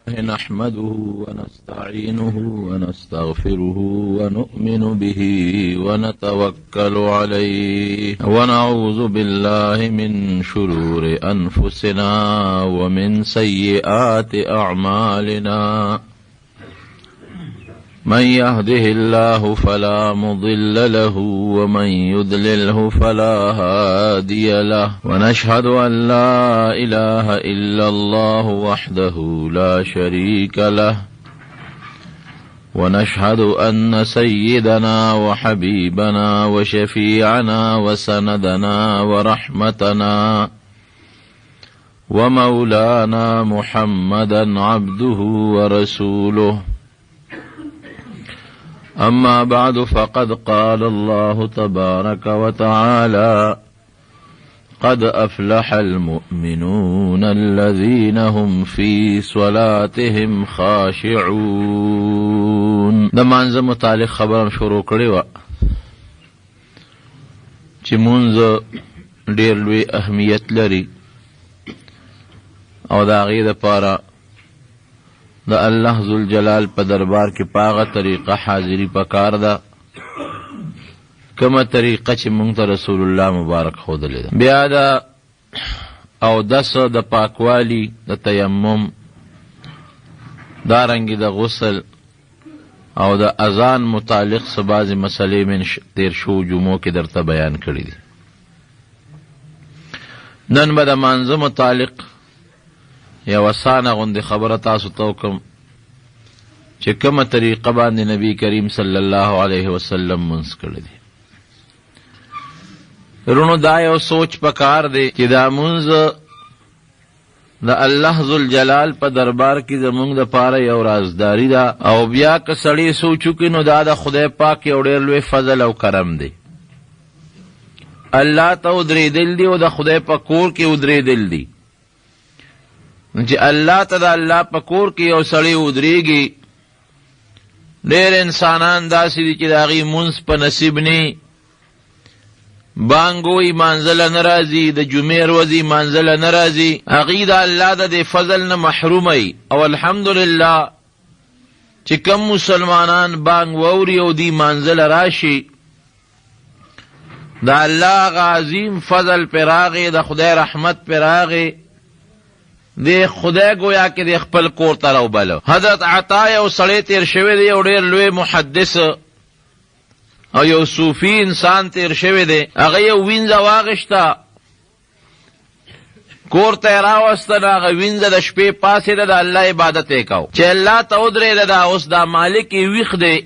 نحمده ونستعينه ونستغفره ونؤمن به ونتوكل عليه ونعوذ بالله من شرور أنفسنا ومن سيئات أعمالنا من يهده الله فلا مضل له ومن يضلله فلا هادي له ونشهد أن لا إله إلا الله وحده لا شريك له ونشهد أن سيدنا وحبيبنا وشفيعنا وسندنا ورحمتنا ومولانا محمدا عبده ورسوله أما بعد فقد قال الله تبارك وتعالى قد أفلح المؤمنون الذين هم في صلاتهم خاشعون. د مانځه متعلق خبرم شروع کړې وه چې مونځ ډېر لوی اهمیت لري او د هغې دپاره د الله ذوالجلال په دربار کې په هغه طریقه حاضري پکار ده کومه طریقه چې مونږ ته رسول الله مبارک ښودلې ده. بیا د اودس د پاکوالي د تیمم دارنګې د غسل او د اذان متعلق څه بعضې مسلې من تیر شو جمعو کې درته بیان کړي دي. نن به د مانځه متعلق یو اسانه غوندې خبره تاسو ته وکړم چې کومه طریقه باندې نبی کریم صلی الله علیه وسلم منځ کړی دی. رونو دا یو سوچ پکار دی چې دا منځ د الله ذوالجلال په دربار کې زمونږ دپاره یو رازداري ده او بیا که سړی سوچ وکړي نو دا د خدای پاک یو ډېر لوی فضل او کرم دی. الله ته ودرېدل دي او د خدای په کور کې ودرېدل دي. چې الله ته د الله په کور کې یو سړی ودرېږي ډېر انسانان داسې دي چې د هغې مونځ په نصیب نه بانګ وایي مانځله نه راځي د جمعې ورځې مانځله نه راځي هغې د الله د دې فضل نه محروموي او الحمدلله چې کم مسلمانان بانګ واوري او دې مانځله راشي د الله هغه عظیم فضل پرې راغی د خدای رحمت پرې راغی دی خدای گویا کې د خپل کور ته راوبلو. حضرت عطا یو سړی تیر شوی دی یو ډېر لوی محدث او یو صوفي انسان تیر شوی دی هغه یو وینځه واغېشته کور ته یې راوسته نو هغه وینځه د شپې پاسېده د الله عبادت یې کو چې الله ته ودرېده دا اوس دا مالک یې ویښ دی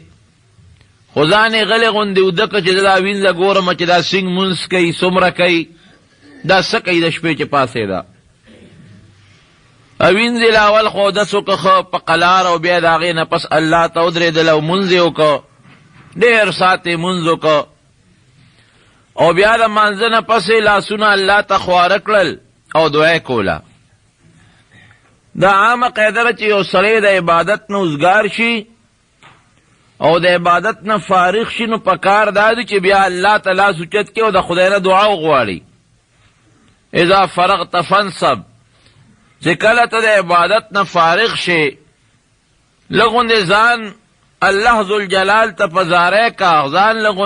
خو ځان یې غلې غوندې وده که چې زه دا وینځه ګورم چې دا سینګ مونځ کوي څومره کوي دا څه کوي د شپې چې پاسېده وینځې لاول خو اودس وکړه ښه په قلار او بیا د هغې نه پس الله ته ودرېدل او مونځ یې وکړه ډېر ساعت یې مونځ وکړه او بیا د مانځه نه پسې لاسونه الله ته خواره کړل او دعا یې کوله. دا عامه قاعده ده چې یو سړی د عبادت نه اوزګار شي او د عبادت نه فارغ شي نو پکار دا دی چې بیا الله ته لاس اوچت کړي او د خدای نه دعا وغواړي. اذا فرغت فانصب چې کله ته د عبادت نه فارغ شي لږ ځان الله ذوالجلال ته په زاری کا ځان لږ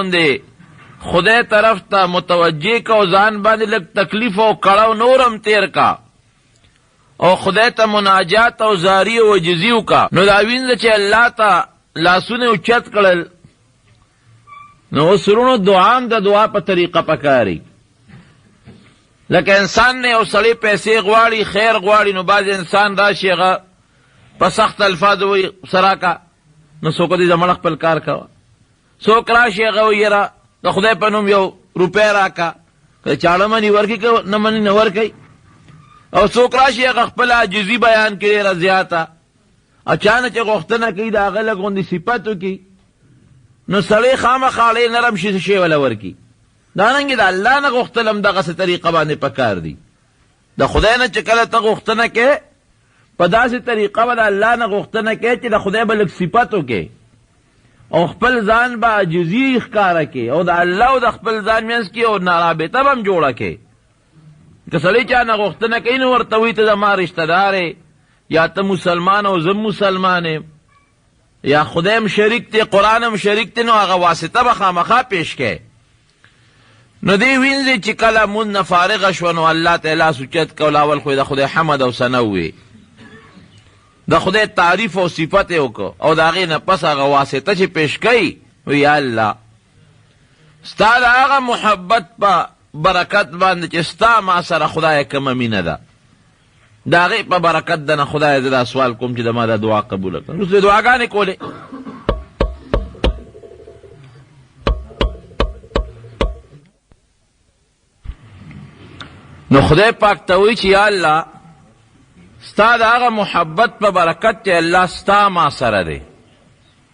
خدای طرف ته متوجه کا او ځان باندې لږ تکلیف او کړاو نورم تیر کا او خدای ته مناجات او زاری او عجزي وکړه. نو دا وینځه چې الله ته لاسونه اوچت کړل نو اوس ورونو دعا هم د دعا په طریقه پکاري. لکه انسان نه یو سړی پیسې غواړي خیر غواړي نو بعض انسان راشي هغه په سخت الفاظ وایي سراکه نو څوک دې زمړه خپل کار کوه څوک راشي هغه وایي یاره د خدای په نوم یو روپۍ راکه که چاړه مني ورکړي که نه مني نه ورکوي او څوک راشي هغه خپل عاجزي بیان کړي ډېره زیاته اچانک چې غوښتنه کوي د هغه لږ غوندې صفت وکړي نو سړی خامخا ډېر نرم شی وله ورکړي. دارنګې د الله نه غوښتل هم دغسې طریقه باندې پکار دي. د خدای نه چې کله ته غوښتنه کوې په داسې طریقه به د الله نه غوښتنه کوې چې د خدای به لږ صفت وکړې او خپل ځان به عاجزي ښکاره کړې او د الله او د خپل ځان منځ کې او رابطه به هم جوړه کړې. که سړی چا نه غوښتنه کوي نو ورته وایي ته زما رشته دار یا ته مسلمان او زم مسلمان یم یا خدایم شریک دی قرآنم شریک دی، نو هغه واسطه به خامخا پیش کې. نو دی وینځي چې کله مونږ نه فارغه شوه نو الله تعالی سوچت کول، اول خو د خدای حمد او ثنا ووی، د خدای تعریف او صفت یې وکړو، او د هغې نه پس هغه واسطه چې پیش کوي وی یا الله ستا د هغه محبت په برکت باندې چې ستا ما سره خدای کومه مینه ده، د هغې په برکت ده نه خدای زه دا سوال کوم چې د ما دا دعا قبوله کړه. اوس د دعاګانې کولې. نو خدای پاک ته وایي چې یا الله ستا د هغه محبت په برکت چې الله ستا ما سره دی،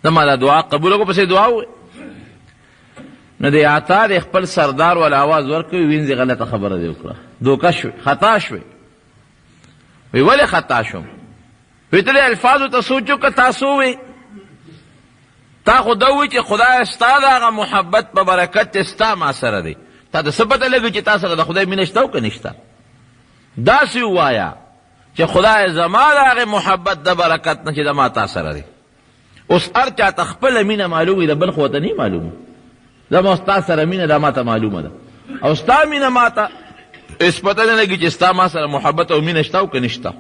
زه ما دا دعا قبوله کړو. پسې دعا ووایي. نو د عطا د خپل سردار والا آواز ورکوي، وینځي غلطه خبره دی وکړه، دوکه شوې، خطا شوې. وی ولې خطا شوم؟ وی ته د الفاظو ته سوچ وکړه، تاسو وی تا خو دا وی چې خدای ستا د هغه محبت په برکت چې ستا ما سره دی، تا ته څه پته لګي چې تا سره د خدای مینه شته او که نشته؟ داسې ووایه چې خدای زما د هغې محبت د برکت نه چې د ما تا سره دی. اوس هر چا ته خپله مینه معلوم وي، د بل خو ته نه معلومه. زما ستا سره مینه دا ما ته معلومه ده، او ستا مینه ما ته اس پته نه لګي چې ستا ما سره محبت او مینه شته او که نشته.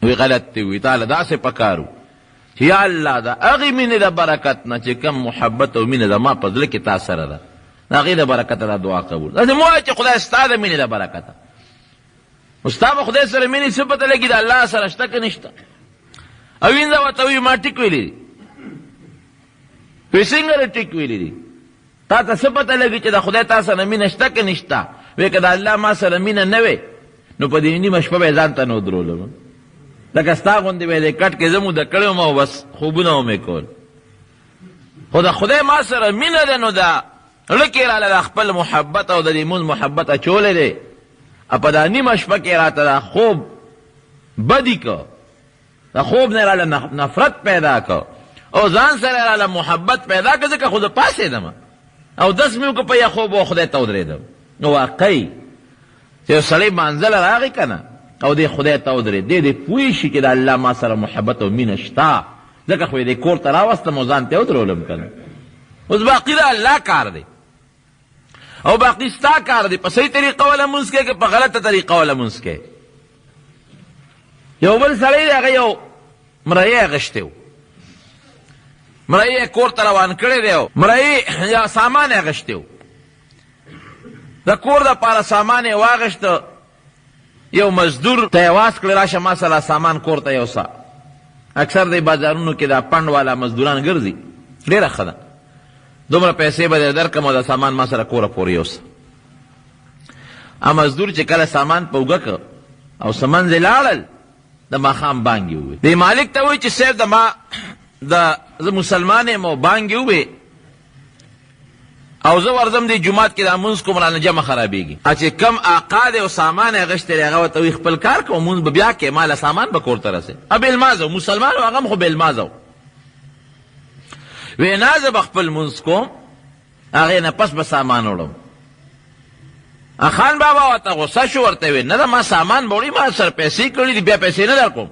وی غلط دی. وی تعالی داسې پکارو چې یا الله د هغې مینې د برکت نه چې کم محبت او مینه د ما په زړه کې تا سره ده، د هغې د برکته دا دعا قبول. داسې مه وایه چې خدای ستا د مینې د برکته. ستا به خدای سره مینې څه پته لګي د الله سره شته که نشته؟ او وینځه ورته وایي ما ټیک ویلي دي. وی څنګه ټیک ویلي دي؟ تا ته څه پته لګي چې د خدای تا سره مینه شته که نشته؟ وی که د الله ما سره مینه نه وی نو په دې نیمه شپه به یې ځان ته نه ودرولم، لکه ستا غوندې به یې د کټ کې زه موده کړی وم او بس خوبونه ومې کول. خو د خدای ما سره مینه ده نو دا زړه کې راله د خپل محبت او د دې مونځ محبت اچولی دی، په دا نیمه شپه کې راته دا خوب بدي که، د خوب نه راله نفرت پیدا که او ځان سره راله محبت پیدا که، ځکه خو زه پاسېدم او دس مې وکړه په یې خوب او خدای ته ودرېدم. نو واقعي چې یو سړی منزله راغی که نه او دی خدای ته ودرېد، دی دې پوه شي چې د الله ما سره محبت او مینه شته، ځکه خو یې دې کور ته راوستم او ځان ته یې ودرولم که نه. اوس باقي د الله کار دی او باقي ستا کار دی، په صحیح طریقه وله مونځ کوې که په غلطه طریقه وله مونځ کوې. یو بل سړی دی، هغه یو مرۍ اخیستی و، مرۍ یې کور ته روان کړی دی، مرۍ یا سامان یې اخیستی و، د کور دپاره سامان یې واخیسته. یو مزدور ته یې واس کړی راشه ما سره سامان کور ته یوسه. اکثر دی بازارونو کې دا پنډ والا مزدوران ګرځي، ډېره ښه ده، دومره پیسې به در درکړم او دا سامان ما سره کوره پورې یوسه. مزدور چې کله سامان په اوږه که او څه منځې لاړل، د ماښام بانګې ووې. دې مالک ته وایي چې صاحب د ما زه مسلمان یم او بانګې ووې او زه ورځم دې جومات کې دا مونځ کوم رانه جمع خرابېږي. چې کم آقا دی او سامان یې اخیستی دی هغه ورته وایي خپل کار کوه، مونځ به بیا کې ماله سامان به کور ته رسې. بېلمازه و، مسلمان و، هغه هم خو بېلمازه و. وی نه زه به خپل مونځ کوم، هغې نه پس به سامان وړم. خان بابا ورته غصه شو، ورته وی نه ده ما سامان به وړي، ما سره پیسې کړي دي، بیا پیسې نه در کوم،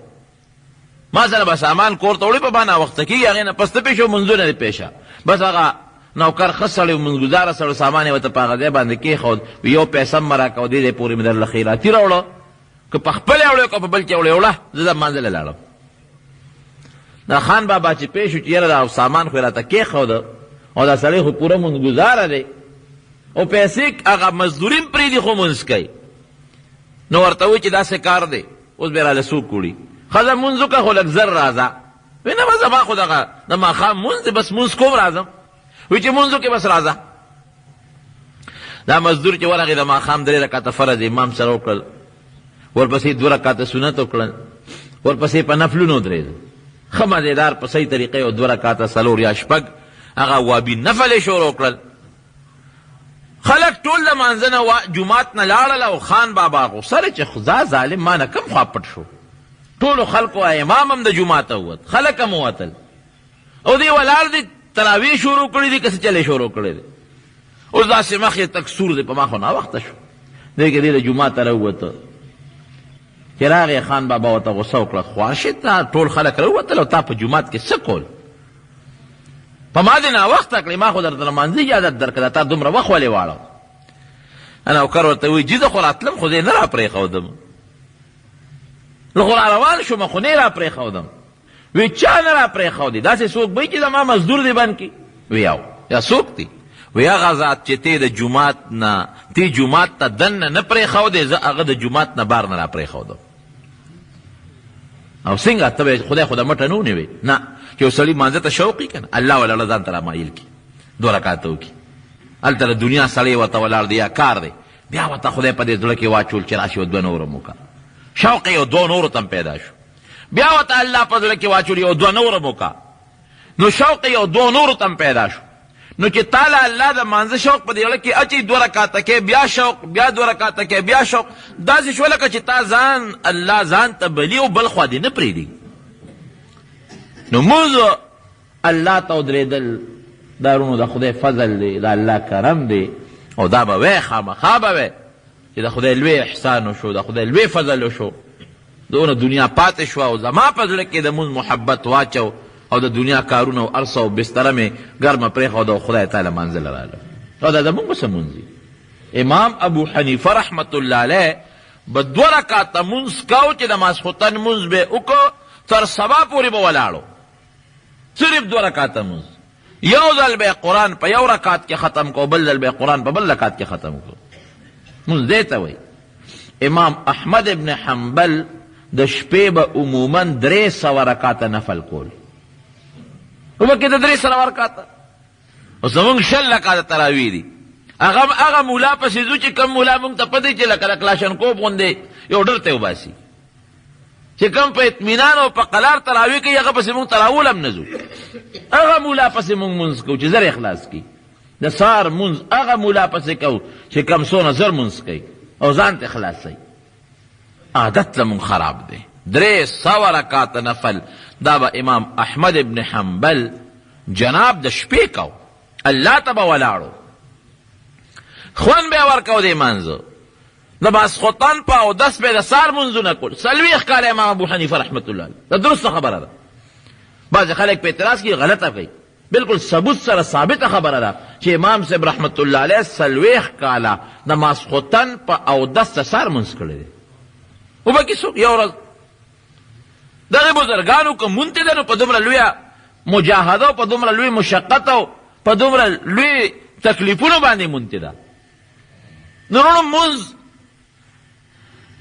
ما سره به سامان کور ته وړي، په ما ناوخته کېږي، هغې نه پس ته پېښ و مونځونه دې پېښه. بس هغه نوکر ښه سړی و، مونځګزاره سړی، سامان یې ورته په هغه ځای باندې کېښود. یو پیسه هم مه راکوه، دې ځای پورې مې درله خیراتي راوړه، که په خپل یې وړې که په بل کې وړې وړه، زه د منځله لاړم. دا خان بابا چې پېښ شو چې یاره دا سامان خو یې راته کېښوده او دا سړی خو پوره مونځګزاره دی او پیسې هغه مزدوري هم پرېږدي خو مونځ کوي. نو ورته وایي چې داسې کار دی، اوس به یې راله څوک وړي؟ ښځه مونځ وکړه خو لږ زر راځه. وایي نه بس زما خو دغه د ماښام مونځ دی، بس مونځ کوم راځم. وایي چې مونځ وکړې بس راځه. دا مزدور چې ورغې د ماښام 3 رکعته فرض امام سره وکړل، ورپسې 2 رکعته سنت وکړل، ورپسې په نفلونو درېده. ښه مزېدار په صحیح طریقه یو 2 رکعته 4 یا 6 هغه وابي نفل یې شروع کړل. خلک ټول د مانځه نه جومات نه لاړل او خان بابا غوسه دی چې خدا ظالم ما نه کم خوا پټ شو. ټولو خلکو امام هم د جوماته ووت، خلک هم ووتل او دی ولاړ دی، تراویح شروع کړي دي که څه چلې شروع کړی دی. اوس داسې مخ یې تک سور دی، په ما خو ناوخته شو، دی که دی د جوماته راووته. چې راغی خان بابا ورته غوسه وکړه خواشه تا ټول خلک راووتل او تا په جومات کې څه کول په ما دې ناوخته کړې ما خو درته لمانځه اجازت درکړه تا دومره وخت ولې واړه انا نوکر ورته وایي جي زه خو راتلم خو زه یې نه را پرېښودم زه خو را روان شوم خو نه یې را پرېښودم وی چا نه را پرېښودې داسې څوک به چې زما مزدور دې بند کړي وی یا څوک دی وی هغه ذات چې تی د جومات نه تی جومات ته دننه نه پرېښودې زه هغه د جومات نه بار نه را پرېښودم او څنګه ته به خدای خو د مټه نه ونیوې نه چې یو سړي مانځه ته شوق وي که نه الله ولاړه ځان ته رامایل کړي 2 رکعاته وکړي هلته د دنیا سړی ورته ولاړ دی یا کار دی بیا ورته خدای په دې زړه کې واچول چې راشي 2 نور هم وکړه شوق یې 2 نورو ته پیدا شو بیا ورته الله په زړه کې واچول یو 2 نور هم وکړه نو شوق یې 2 نورو ته پیدا شو نو چې تعالی الله د مانځه شوق په دې زړه کې اچي 2 رکعاته کې بیا شوق بیا 2 رکعاته کې بیا شوق داسې شو لکه چې تا ځان الله ځان ته بلي او بل خوا دې نه پرېږدي نو موږ الله ته ودرېدل دا رونو د خدای فضل دی د الله کرم دی او دا به وی خامخا به وی چې د خدای لوی احسان وشو د خدای لوی فضل وشو دونه دنیا پاتې شوه او زما په زړه کې د مونځ محبت واچو او د دنیا کارونه او ارسه او بستره مې ګرمه پرېښوده او خدای تعالی منزله راغله او دا زمونږ به څه مونځ دي امام ابو حنیفه رحمت الله علیه به 2 رکعاته مونځ کو چې د ماسخوتن مونځ به وکړو تر سبا پورې به ولاړو صرف 2 رکعاته مونځ یو ځل به قرآن په 1 رکعت کې ختم کو بل ځل به قرآن په 2 رکعت کې ختم کو مونځ دې ته وایي امام احمد ابن حنبل د شپې به عموما 300 رکعاته نفل کول وبکې د 300 رکعاته او زمونږ 6 رکعاته تراویح دي هغه مولا پسې ځو چې کوم مولا مونږ ته پته چې لکه د کلاشنکوف غوندې یو ډر ته وباسي چې کوم په اطمینان او په قلار تراویح کوي هغه پسې مونږ تراول هم نه ځو هغه مولا پسې مونږ مونځ کوو چې زر اخلاص کړي د سهار مونځ هغه مولا پسې کوو چې کم څونه زر مونځ کوي او ځان ته خلاصوي عادت لمون خراب دی 300 رکعاته نفل دا به امام احمد ابن حنبل جناب د شپې کو الله ته به ولاړو خوان به ورکو دی منځو د ماسخوتن په اودس به د سهار مونځونه کول 40 کاله امام ابو حنیفه رحمت الله علیه دا درسته خبره ده بعض خلک په اعتراض کې غلطه کوي بالکل ثبوت سره ثابته خبره ده چې امام صاحب رحمت الله علیه 40 کاله د ماسخوتن په اودس د سهار مونځ کړی دی وبکې څوک یو ورځ دغه بزرګانو که مونته ده نو په دومره لویه مجاهده او په دومره لوی مشقت او په دومره لوی تکلیفونو باندې مونته ده نو وروڼو مونځ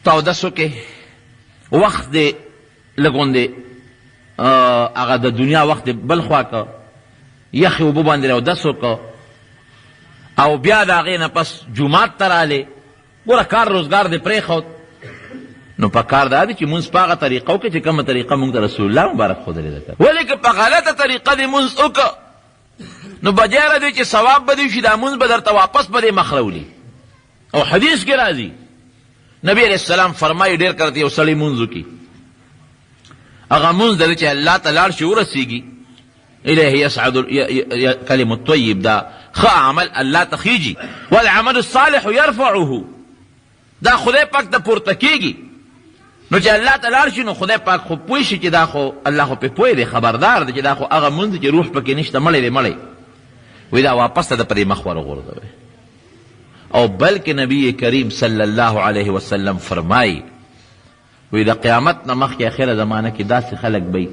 تاودس وکړې وخت دې لږ غوندې هغه د دنیا وخت دې بل خوا که یخې اوبه باندې راودس وکړه او بیا د هغې نه پس جومات ته رالې ګوره کار روزګار دې پرېښود نو په کار دا دی چې مونځ په هغه طریقه وکړي چې کومه طریقه مونږ ته رسول الله مبارک ښودلې ده ولې که په غلطه طریقه دې مونځ وکړه نو بجایره دی چې ثواب به دې شي دا مونځ به درته واپس به دې مخ راولي او حدیث کې راځي نبی علیہ السلام فرمایي ډېر کله یو سړی مونځ وکړي هغه مونځ دی چې الله ته لاړ شي ورسېږي الیه یصعد کلم الطیب دا ښه عمل الله ته خیږي والعمل الصالح یرفعه دا خدای پاک ته پورته کېږي نو چې الله ته لاړ شي نو خدای پاک خو پوه شي چې دا خو الله خو پې پوه دی خبردار دی چې دا خو هغه مونځ چې روح پکې نشته مړی دی مړی وی دا واپس ته د پرې مخ ورغورځوئ او بلکې نبی کریم صلی الله علیه وسلم فرمایي وی د قیامت نه مخکې اخره زمانه کې داسې خلک به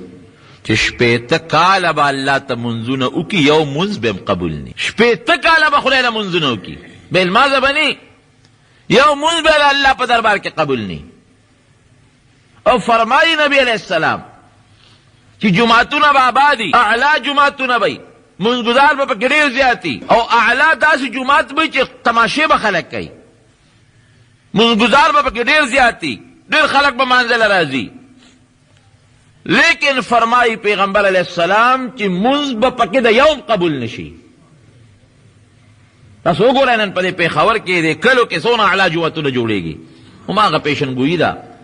چې 80 کاله به الله ته منځونه وکړي یو منځ به هم قبول ني 80 کاله به خدای له منځونه وکړي به لمازه به ني یو منځ به الله په دربار کې قبول ني او فرمایي نبی علیہ السلام چې جماعتونه به آبادي اعلی جماعتونه به منځګزار به پکې ډېر زیاتي او اعلی داسې جماعت به چې تماشې به خلک کوي منځګزار به پکې ډېر زیاتي ډېر خلک به منځله راځي لیکن فرمایي پیغمبر علیہ السلام چې منځ به پکې د یوم قبول نشي تاسو وګورئ نن په دې پېښور کې د کلو کې څونه اعلی جماعتونه جوړېږي هماغه پیشنګویي ده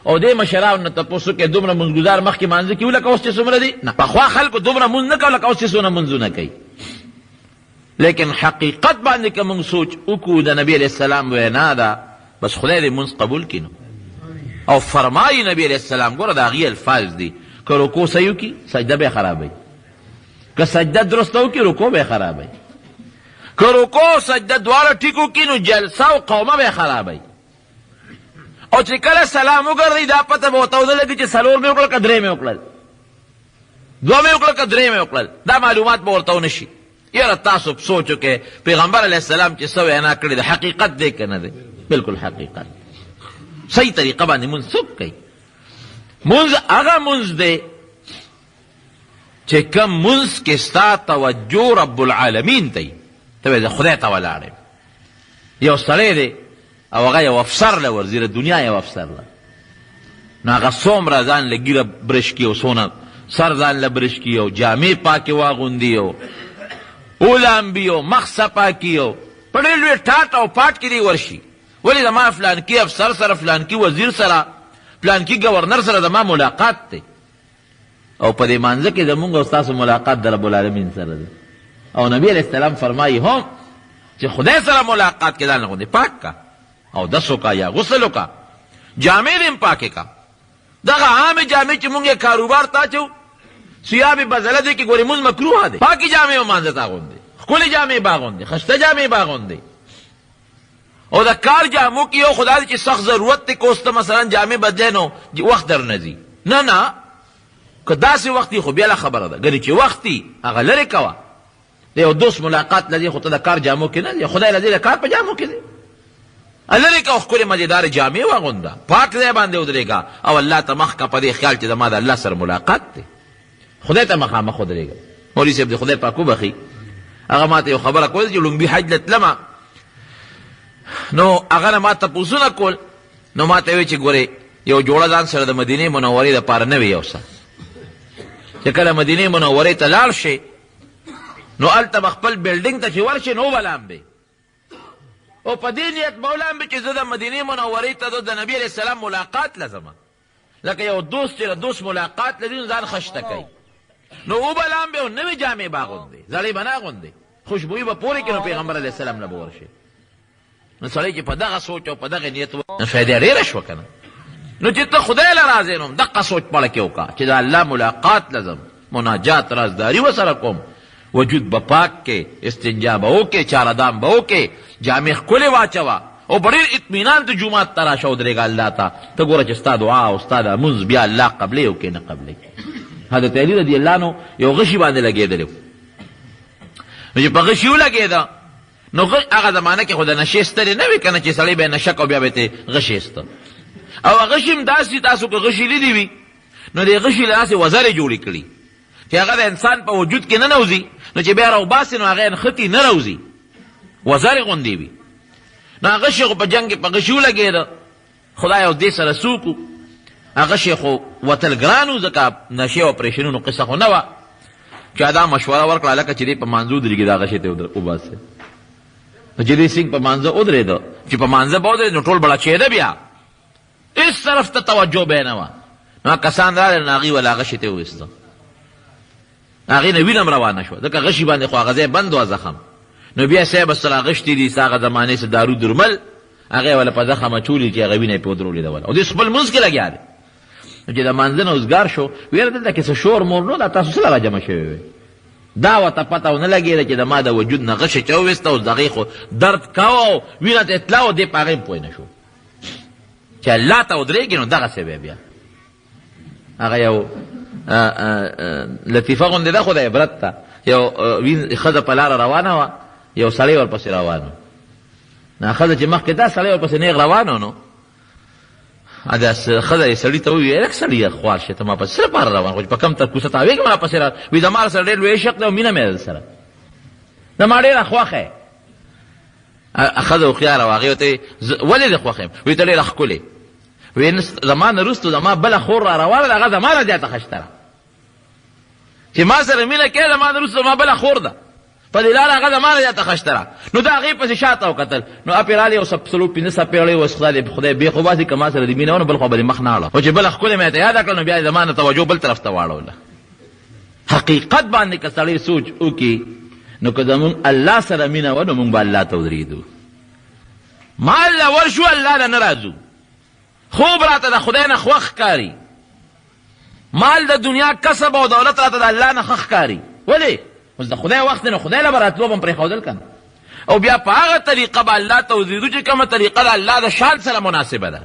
او دې مشرانو نه تپوسو کې دومره منځګزار مخکې مانځه کې لکه اوس چې څومره دي نه پخوا خلکو دومره منځ نه کوه لکه اوس چې څونه منځونه کوي لیکن حقیقت باندې که موږ سوچ وکړو د نبي علیه السلام وینا ده بس خدای دې منځ قبول کړي نو او فرمای نبی علیہ السلام ګوره دا غي الفاظ دي که رکوع صحیح کی سجده به خرابوي که سجده درست وکړي رکوع به خرابوي که رکوع سجده دواړه ټیک وکړي نو جلسه او قومه به خرابوي او چې کله سلام وګرځي دا پته به ورته ولګي چې څلور مې وکړل که درې مې وکړل دوه مې وکړل که درې مې وکړل دا معلومات به ورته ونه شي یاره تاسو سوچو کې پیغمبر علیه السلام چې څه وینا کړې ده حقیقت دی که نه دی بلکل حقیقت صحیح طریقه باندې مونځ څوک کوي مونځ هغه مونځ دی چې کوم مونځ کې ستا توجه رب العالمین ته وي ته وایې زه خدای ته ولاړ یم یو سړی دی او هغه یو افسر له ورځي د دنیا یو افسر له نو هغه څومره ځان له ګیره برش کي او څونه سر ځان له برش کي او جامې پاکې واغوندي او اولامبي او مخ صفا کي او په ډېر لوی ټاټ او پاټ کې دی ورشي ولې زما فلانکي افسر سره فلانکي وزیر سره فلانکي گورنر سره زما ملاقات دی او په دې مانځه کې زمونږ او ستاسو ملاقات د رب العالمین سره دی او نبی علیہ السلام فرمایي هم چې خدای سره ملاقات کې ځان غوندې پاک کا او دسو کا یا غسلو کا جامې دې پاکې کا دغه عامې جامې چې مونږ یې کاروبار تا چو سیاب بدله دی کې ګورې مونځ مکروه دی پاکې جامې ومانځه تا غوندې ښکلې جامې باغوندې خسته جامې باغوندې او د کار جامو کې یو خدا دی چې سخت ضرورت دی کوسته مثلا جامې بدلې نو وخت در نه ځي نه که داسې وخت خو بیا له خبره ده ګنې چې وخت هغه لرې کوه د یو دوست ملاقات لدی خو ته د کار جامو کې نه دی خدای لدی د کار په جامو کې دی لرې کوه ښکلې مزېدارې جامې واغونده پاک ځای باندې ودرېږه او الله ته مخ که په دې خیال چې زما د الله سره ملاقات دی خدای ته مخامخ ودرېږه مولوي صاحب د خدای پاک وبخي هغه ما ته یو خبره کوله چې لومبي حج له تلمه نو هغه نه ما تپوسونه کول نو ما ته وی چې ګورې یو جوړه ځان سره د مدینې منورې دپاره نه وي یو څه چې کله مدینې منورې ته لاړ شي نو هلته به خپل بلډینګ ته چې ورشي نو ولامبې او په دې نیت به ولامبې چې زه د مدینې منورې ته د نبي علیه السلام ملاقات لزمه لکه یو دوست چې د دوست ملاقات لري نو ځان خشته کوي نو وبلامبې او نوې جامې به اغوندې زړې به نه اغوندې خوشبویي به پورې کړي نو پیغمبر علیه السلام نه به ورشي نو سړی چې په دغه سوچ او په دغه نیت نو فایده ډېره شوه که نه نو چې ته خدای له راځې نو دقه سوچ پړه کې وکړه چې د الله ملاقات لزم مناجات رازداري ورسره کوم وجود به پاک کې استنجا به وکړې چارهدام به وکړې جامې ښکلې واچوه او بډېر اطمینان ته جومات ته راشه ودرېږه الله ته ته ګوره چې ستا دعا او ستا د مونځ بیا الله قبلې او کې نه قبلې حضرت علي رضي الله عنه یو غشي باندې لګېدلی نو چې په غشي ولګېده نو هغه زمانه کې خو د نشې سترې نه وي که نه چې سړی به یې نشه کو بیا به یې غشې سته او هغه غشي هم داسې تاسو که غشي لیدي وي نو د غشي له داسې وزرې جوړې کړي چې هغه د انسان په وجود کې نه نوځي نو چې بیا راوباسي نو هغه نښتي نه راوځي وزرې غوندې وي نو هغه غشي خو په جنګ کې په غشي ولګېده خدای او دې سره څوک و هغه غشي خو وتل ګران و ځکه نشې او اپرېشنونو قصه خو نه وه چا دا مشوره ورکړه هلکه چې دې په مانځه ودرېږي دا غشي ته وباسئ نو جدي سنګ په مانځه ودرېده چې په مانځه به ودرېد نو ټول بړچېده بیا هېڅ طرف ته توجه به یې نه وه نو کسان راغلل نو هغې وله غشي ته وویسته هغې نه وینه هم روانه شوه ځکه غشي باندې خو هغه ځای بند وه زخم نو بیا صاحب الصلاح غشتې دي ستا هغه زمانې څه دارو درمل هغې وله په زخم اچولي چې هغه وینه یې پې ودرولې ده وله او دې خپل مونځ کې لګیا دی نو چې د مانځه نه اوزګار شو ویره دلته کې څه شور مور نو دا تاسو څه راجمع شوي وی دا ورته پته ونه لګېده چې د ما د وجود نه غشې چې وویسته او د هغې خو درد کوه او وینه ته اطلاع و دې په هغې هم پوه نه شو چې الله ته ودرېږي نو دغسې بیا هغه یو لطیفه غوندې ده خو د عبرت ته یو ښځه په لاره روانه وه یو سړی ورپسې روان و نو ښځه چې مخکې دا سړی ورپسې نیغ روان و نو دا ښځه یې سړي ته وویل لږ سړي خوار شې ته ما پسې څه لپاره روان خو چې په کم کوڅه تاوېږم ما پسې را وایي زما سره ډېر لوی عشق دی او مینه مې سره زما ډېره خوښه یې ښځه هوښیاره وه هغې ورته ولې دې خوښ یم وایي ته ډېره ښکلې وایي زما نه وروستو زما بله خور را روانه ده هغه زما نه زیاته ښه شته چې ما سره مینه کوې زما نه وروستو زما بله خور ده په دې لاره هغه زما نه زیاته ښه شته نو د هغې پسې شاته وکتل نو اپې راغلې یو څلور پنځه څپې وړې اوس خدای بېخ وباسي که ما سره د مینه ونه بل خوا به دې مخ نه اړه او چې بله ښکلې مې ته یاده کړه نو بیا یې زما نه توجه بل طرف ته واړوله حقیقت باندې که سړی سوچ وکړي نو که زمونږ الله سره مینه وه نو مونږ به الله ته ودرېږو ما الله ورشو الله له نه راځو خوب راته د خدای نه خوښ ښکاري، مال د دنیا کسب او دولت راته د الله نه ښه ښکاري. ولې؟ اوس د خدای وخت دی نو خدای له به راتلو به م پرېښودل که نه، او بیا په هغه طریقه به الله ته ودرېږو چې کومه طریقه د الله د شان سره مناسبه ده،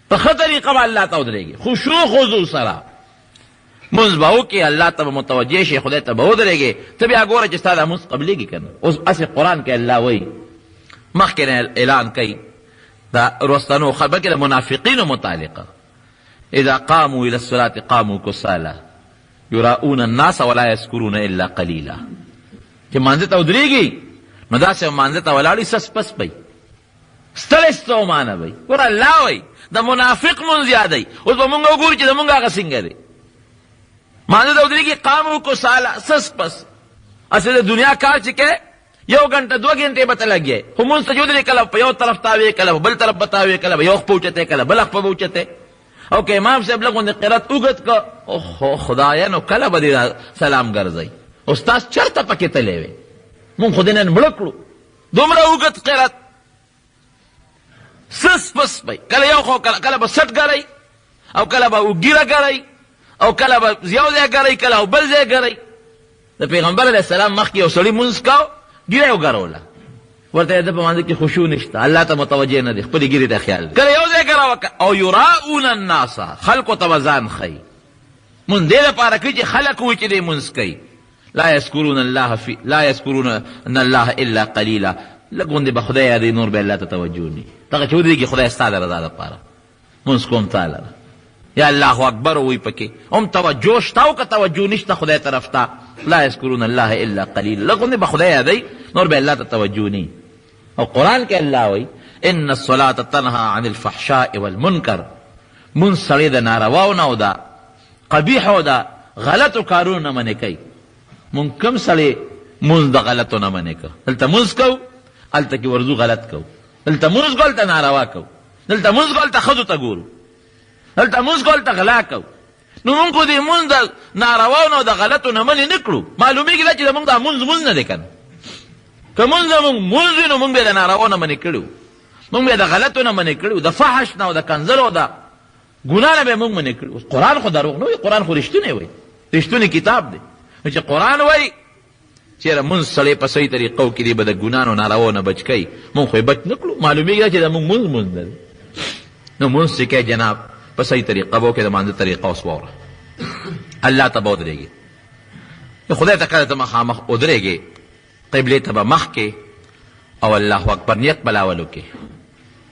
په ښه طریقه به الله ته ودرېږي، خشوع خضوع سره مونځ به وکړې، الله ته به متوجه شي، خدای ته به ودرېږې. ته بیا ګوره چې ستا دا مونځ قبلېږي که نه. اوس هسې قرآن کې الله وایي، مخکې نه اعلان کوي دا رستنو بلکې د منافقینو متعلقه، اذا قاموا الى الصلاة قاموا كسالى يراؤون الناس ولا يذكرون الا قليلا. چې مانځه ته ودرېږي نو داسې مانځه ته ولاړ وي، سس پس به ستړی ستومانه به. ګوره الله وایي د منافق مونځ یادوي. اوس به مونږ وګورو چې د مونږ هغه څنګه دی. مانځه ته ودرېږي قاموا كسالى، سس پس. اصل د دنیا کار چې کې 1 घंटा 2 घंटे به ته لګي، خو مونځ ته چې ودرېږي کله په یو طرف تاوې، کله په بل طرف به تاوې، کله به یو خ په اوچتې، کله بل خ په به اوچتې. او که امام صاحب لږ غوندې قرات اوږد که، اوهو خدایه نو کله به دې سلام ګرځئ. استاد چېرته پکې تللی وې؟ مونږ خو دې نن مړه کړو، دومره اوږد قرات. سس پس به کله یو خو کله به سټ ګرئ، او کله به ګیره ګرئ، او کله به یو ځای ګرئ، کله بل ځای ګرئ. د پیغمبر علیه السلام مخکې یو سړي مونځ کو، ګیره یې وګروله، ورته د په مانځه کې خشوع نشته، الله ته متوجه نه دی، خپلې ګیرې ته خیال دی. کله یو ځای ګره وکړه. او یراؤون الناس، خلکو ته به ځان ښیي. مونځ دې لپاره کوي چې خلک وایي چې دی مونځ کوي. لا یذکرون ان الله الا قلیلا، لږ غوندې به خدای یادوي، نور به الله ته توجه نه وي. دغه چې ودرېږي خدای ستا د رضا لپاره مونځ کوم تا لره، یا الله اکبر وایي پکې، هم توجه شته او که توجه نشته خدای طرف ته. لا یذکرون الله الا قلیلا، لږ غوندې به خدای یادوي، نور به الله ته توجه نه. او قرآن کې الله وایي ان الصلاة تنهى عن الفحشاء والمنکر، مونځ سړی د نارواو نه او د قبیحو د غلطو کارونو نه منې کوي. مونږ کوم سړی مونځ د غلطو نه منې کوو؟ دلته مونځ کوو، هلته کې ورځو غلط کوو، دلته مونځ کوو، هلته ناروا کوو، دلته مونځ کوو، هلته ښځو ته ګورو، دلته مونځ کوو، هلته غلا کوو. نو مونږ خو دې مونځ د نارواو نه او د غلطو نه منې نه کړو. معلومېږي دا چې زمونږ دا مونځ نه دی که نه. که مونځ زمونږ مونځ وي نو مونږ به د نارواو نه منې کړي وو، مونږ به د غلطو نه منې کړي وو، د فحش نه او د کنځلو او د ګناه نه به مونږ منې کړي وو. قرآن خو دروغ نه وایي، قرآن خو رښتونی وایي، رښتونی کتاب دی. نو چې قرآن وایي چېرې مونځ سړی په صحیح طریقو کې دی به د ګناه او نارواو نه بچ کوي، مونږ خو یې بچ نه کړو. معلومېږي دا چې زمونږ مونځ نه دی. نو مونځ چې کوې جناب په صحیح طریقه به وکړې، د مانځه طریقه اوس واوره، الله ته به ودرېږي. خدای ته کله ته مخامخ ودرېږې، قبلې ته به مخ کې او الله اکبر نیت بلاول وکړې.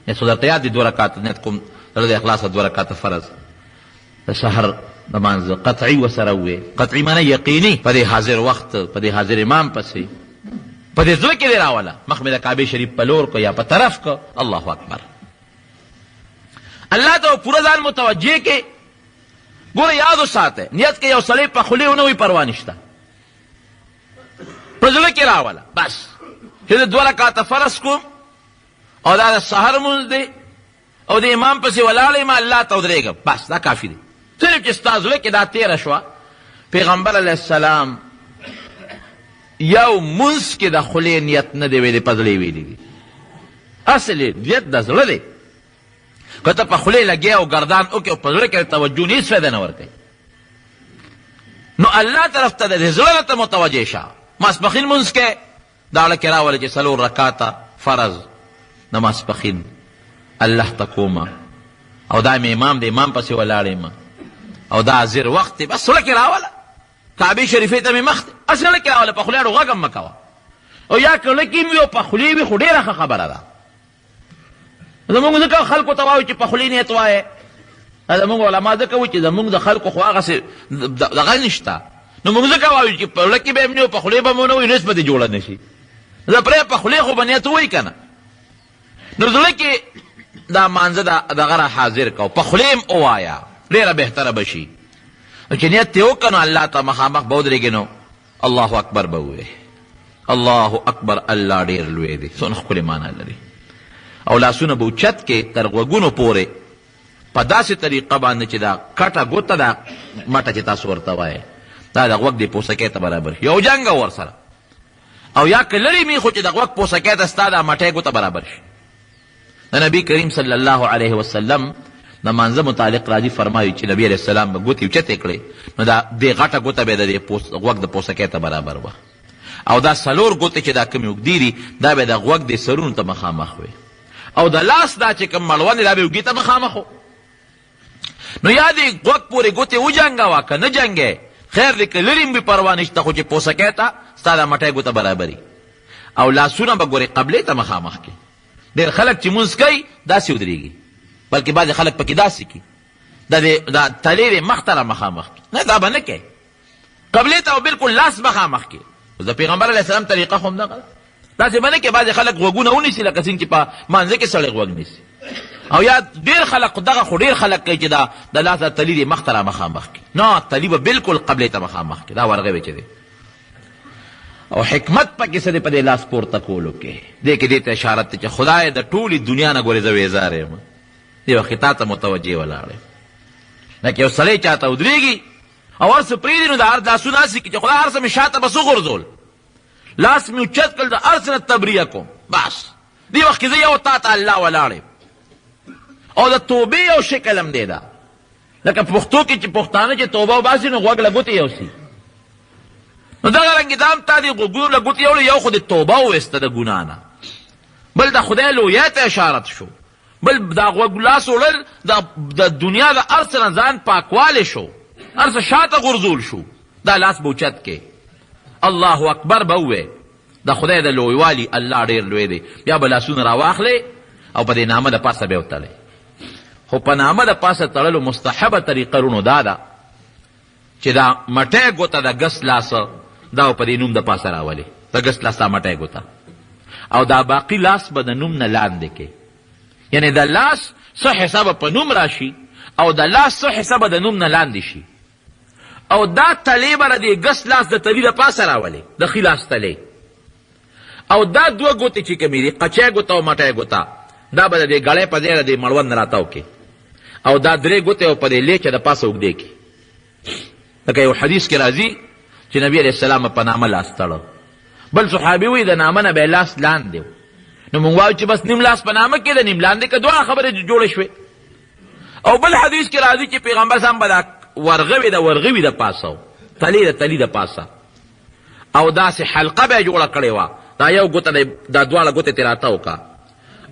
یا څو درته یاد دي 2 رکعاته نیت کوم، زړه د اخلاصه 2 رکعاته فرض د سحر د مانځه قطعي ورسره ووې. قطعي معنی یقیني، په دې حاضر وخت، په دې حاضر امام پسې، په دې زړه کې دې راوله، مخ مې د کعبې شریف په لور کو یا په طرف کو. الله اکبر، الله ته پوره ځان متوجه کې. ګوره یاد وساته، نیت کې یو سړی په خولې ونه وي، پروا نشته، په زړه کې راوله بس چې د 2 رکعاته فرض کوم او دا د سحر مونځ دی او د امام پسې ولاړ یم، الله ته ودرېږم، بس دا کافي دی. صرف چې ستا زړه کې دا تېره شوه. پیغمبر علیه السلام یو مونځ کې د خولې نیت نه دی ویلی، په زړه یې ویلی دی. اصل نیت د زړه دی. که ته په خولې لګې او ګردان وکړې او په زړه کې توجه نه، هېڅ فایده نه ورکوي. نو الله طرف ته د زړه ته متوجه شه. ماسپښین مونځ کې دا اړه کې راوله چې 4 رکعاته فرض د ماسپښین الله ته کومه، او دا مې امام د امام پسې ولاړ یم، او دا حاضر وخت دی، بس زړه کې راوله. کعبې شریفې ته مې مخ دی، هسې زړه کې راوله، په خولې اړو غږ هم مه کوه. او یا که زړه کې وي او په خولې وي خو ډېره ښه خبره ده. زمونږ ځکه خلکو ته وایو چې په خولې نیت وایې، زمونږ علما ځکه وایي چې زمونږ د خلکو خو هغسې دغه نشته. نو موږ ځکه وایو چې په زړه کې به یې نه وي، په خولې به مو نه وي، نو هېڅ به دې جوړه نه شي. زه پرې په خولې خو به نیت ووایي که نه. نو زړه کې دا مانځه دغه را حاضر کو، په خولې هم ووایه، ډېره بهتره به شي. چې نیت یې وکړه نو الله ته مخامخ به ودرېږې، نو الله اکبر به ووایې. الله اکبر، الله ډېر لوی دی، څونه ښکلې معنا لري. او لاسونه به اوچت کې تر غوږونو پورې په داسې طریقه باندې چې دا کټه ګوته دا مټه چې تاسو ورته وایې دا د غوږ د پوسکۍ ته برابر شي، یو جنګ ورسره. او یا که لرې مي خو چې د غوږ پوسکۍ ته ستا دا مټۍ ګوته برابر شي، د نبی کریم صلی الله علیه وسلم د مانځه متعلق راځي فرمایي چې نبی علیه السلام به ګوتې اوچتې کړې نو دا دې غټه ګوته به د غوږ د پوسکۍ ته برابر وه او دا څلور ګوتې چې دا کومې اوږدې دي دا به د غوږ د سرونو ته مخامخ وي او د لاس دا چې کوم مړوند دا به اوږې ته مخامخ و نو یا دې غوږ پورې ګوتې وجنګوه که نه جنګې خیر دی که لرې بې پروا نشته خو چې پوسکۍ ته ستا دا مټی ګوته برابري او لاسونه به ګورې قبلې ته مخامخ کړي ډېر خلک چې مونځ کوي داسې ودرېږي بلکې بعضې خلک پکې داسې کړي دا تلې دې مخ ته را مخامخ کړي نه دا به نه کوي قبلې ته بالکل لاس مخامخ کړي د پیغمبر علیه السلام طریقه خو همدغه ده داسې به نه کوي بعضې خلک غوږونه ونیسي لکه څنګه چې په مانځه کې سړی غوږ نیسي او یا ډېر خلک دغه خو ډېر خلک کوي چې دا د لاس تلي دې مخ ته را مخامخ کړي نه تلي به بالکل قبلې ته مخامخ کړي دا ورغوی چې دی او حکمت پکې څه دی په دې لاس پورته کولو کې دې کې دې ته اشاره ده چې خدای د ټولې دنیا نه ګورې زه ویزار یم دې وخت تا ته متوجه ولاړ یم لکه یو سړی چاته ودرېږي او هر څه پرېږدي نو د هر لاسونه هسې کړي چې خدای هر څه مې شاته بس وغورځول لاس مې اوچت کړل د هر څه نه تبریه کوم بس دې وخت کې زه یو تا ته الله ولاړ یم او د توبې یو شکل هم دی دا لکه پښتو کې چې پښتانه چې توبه وباسي نو غوږ له ګوتې یوسي نو دغه رنګې دا هم تا دې غوږونو له ګوتې یوړې یو خو د توبه وویسته د ګناه نه بل د خدای لویۍ ته اشارت شو بل دا غوږ لاس وړل د دنیا د هر څه نه ځان پاکوالی شو هر څه شاته غورځول شو دا لاس به اوچت کې الله اکبر به ووایې د خدای د لویوالي الله ډېر لوی دی بیا به لاسونه راواخلې او په دې نامه د پاسه به وتړئ خو په نامه د پاسه تړلو مستحبه طریقه رونو دا ده چې دا مټی ګوته د ګس لاسه دا په دې نوم د پاسه راولي د ګس لاس دا مټی ګوته او دا باقي لاس به د نوم نه لاندې کې یعنی د لاس څه حسابه په نوم راشي او د لاس څه حسابه د نوم نه لاندې شي او دا تلې به د ګس لاس د تلي د پاسه راولي د ښي لاس تلې او دا دوه ګوتې چې کومې دي قچی ګوته او مټی ګوته دا به د دې ګړۍ په ځای د دې مړوند نه راتاو کې او دا درې ګوتې او په دې لیچه د پاسه اوږدې کې لکه یو حدیث کې راځي چې نبي علیه السلام په نامه لاس تړه بل صحابي وایي د نامه نه به یې لاس لاندې نو موږ وایو چې بس نیم لاس په نامه کې د نیم لاندې که دواړه خبرې جوړې شوې او بل حدیث کې راځي چې پیغمبر صاحب به دا ورغوي د ورغوي د پاسه تلي د تلي د پاسه او داسې حلقه به یې جوړه کړې وه دا یو ګوته دا دواړه ګوتې ترې راتاو کا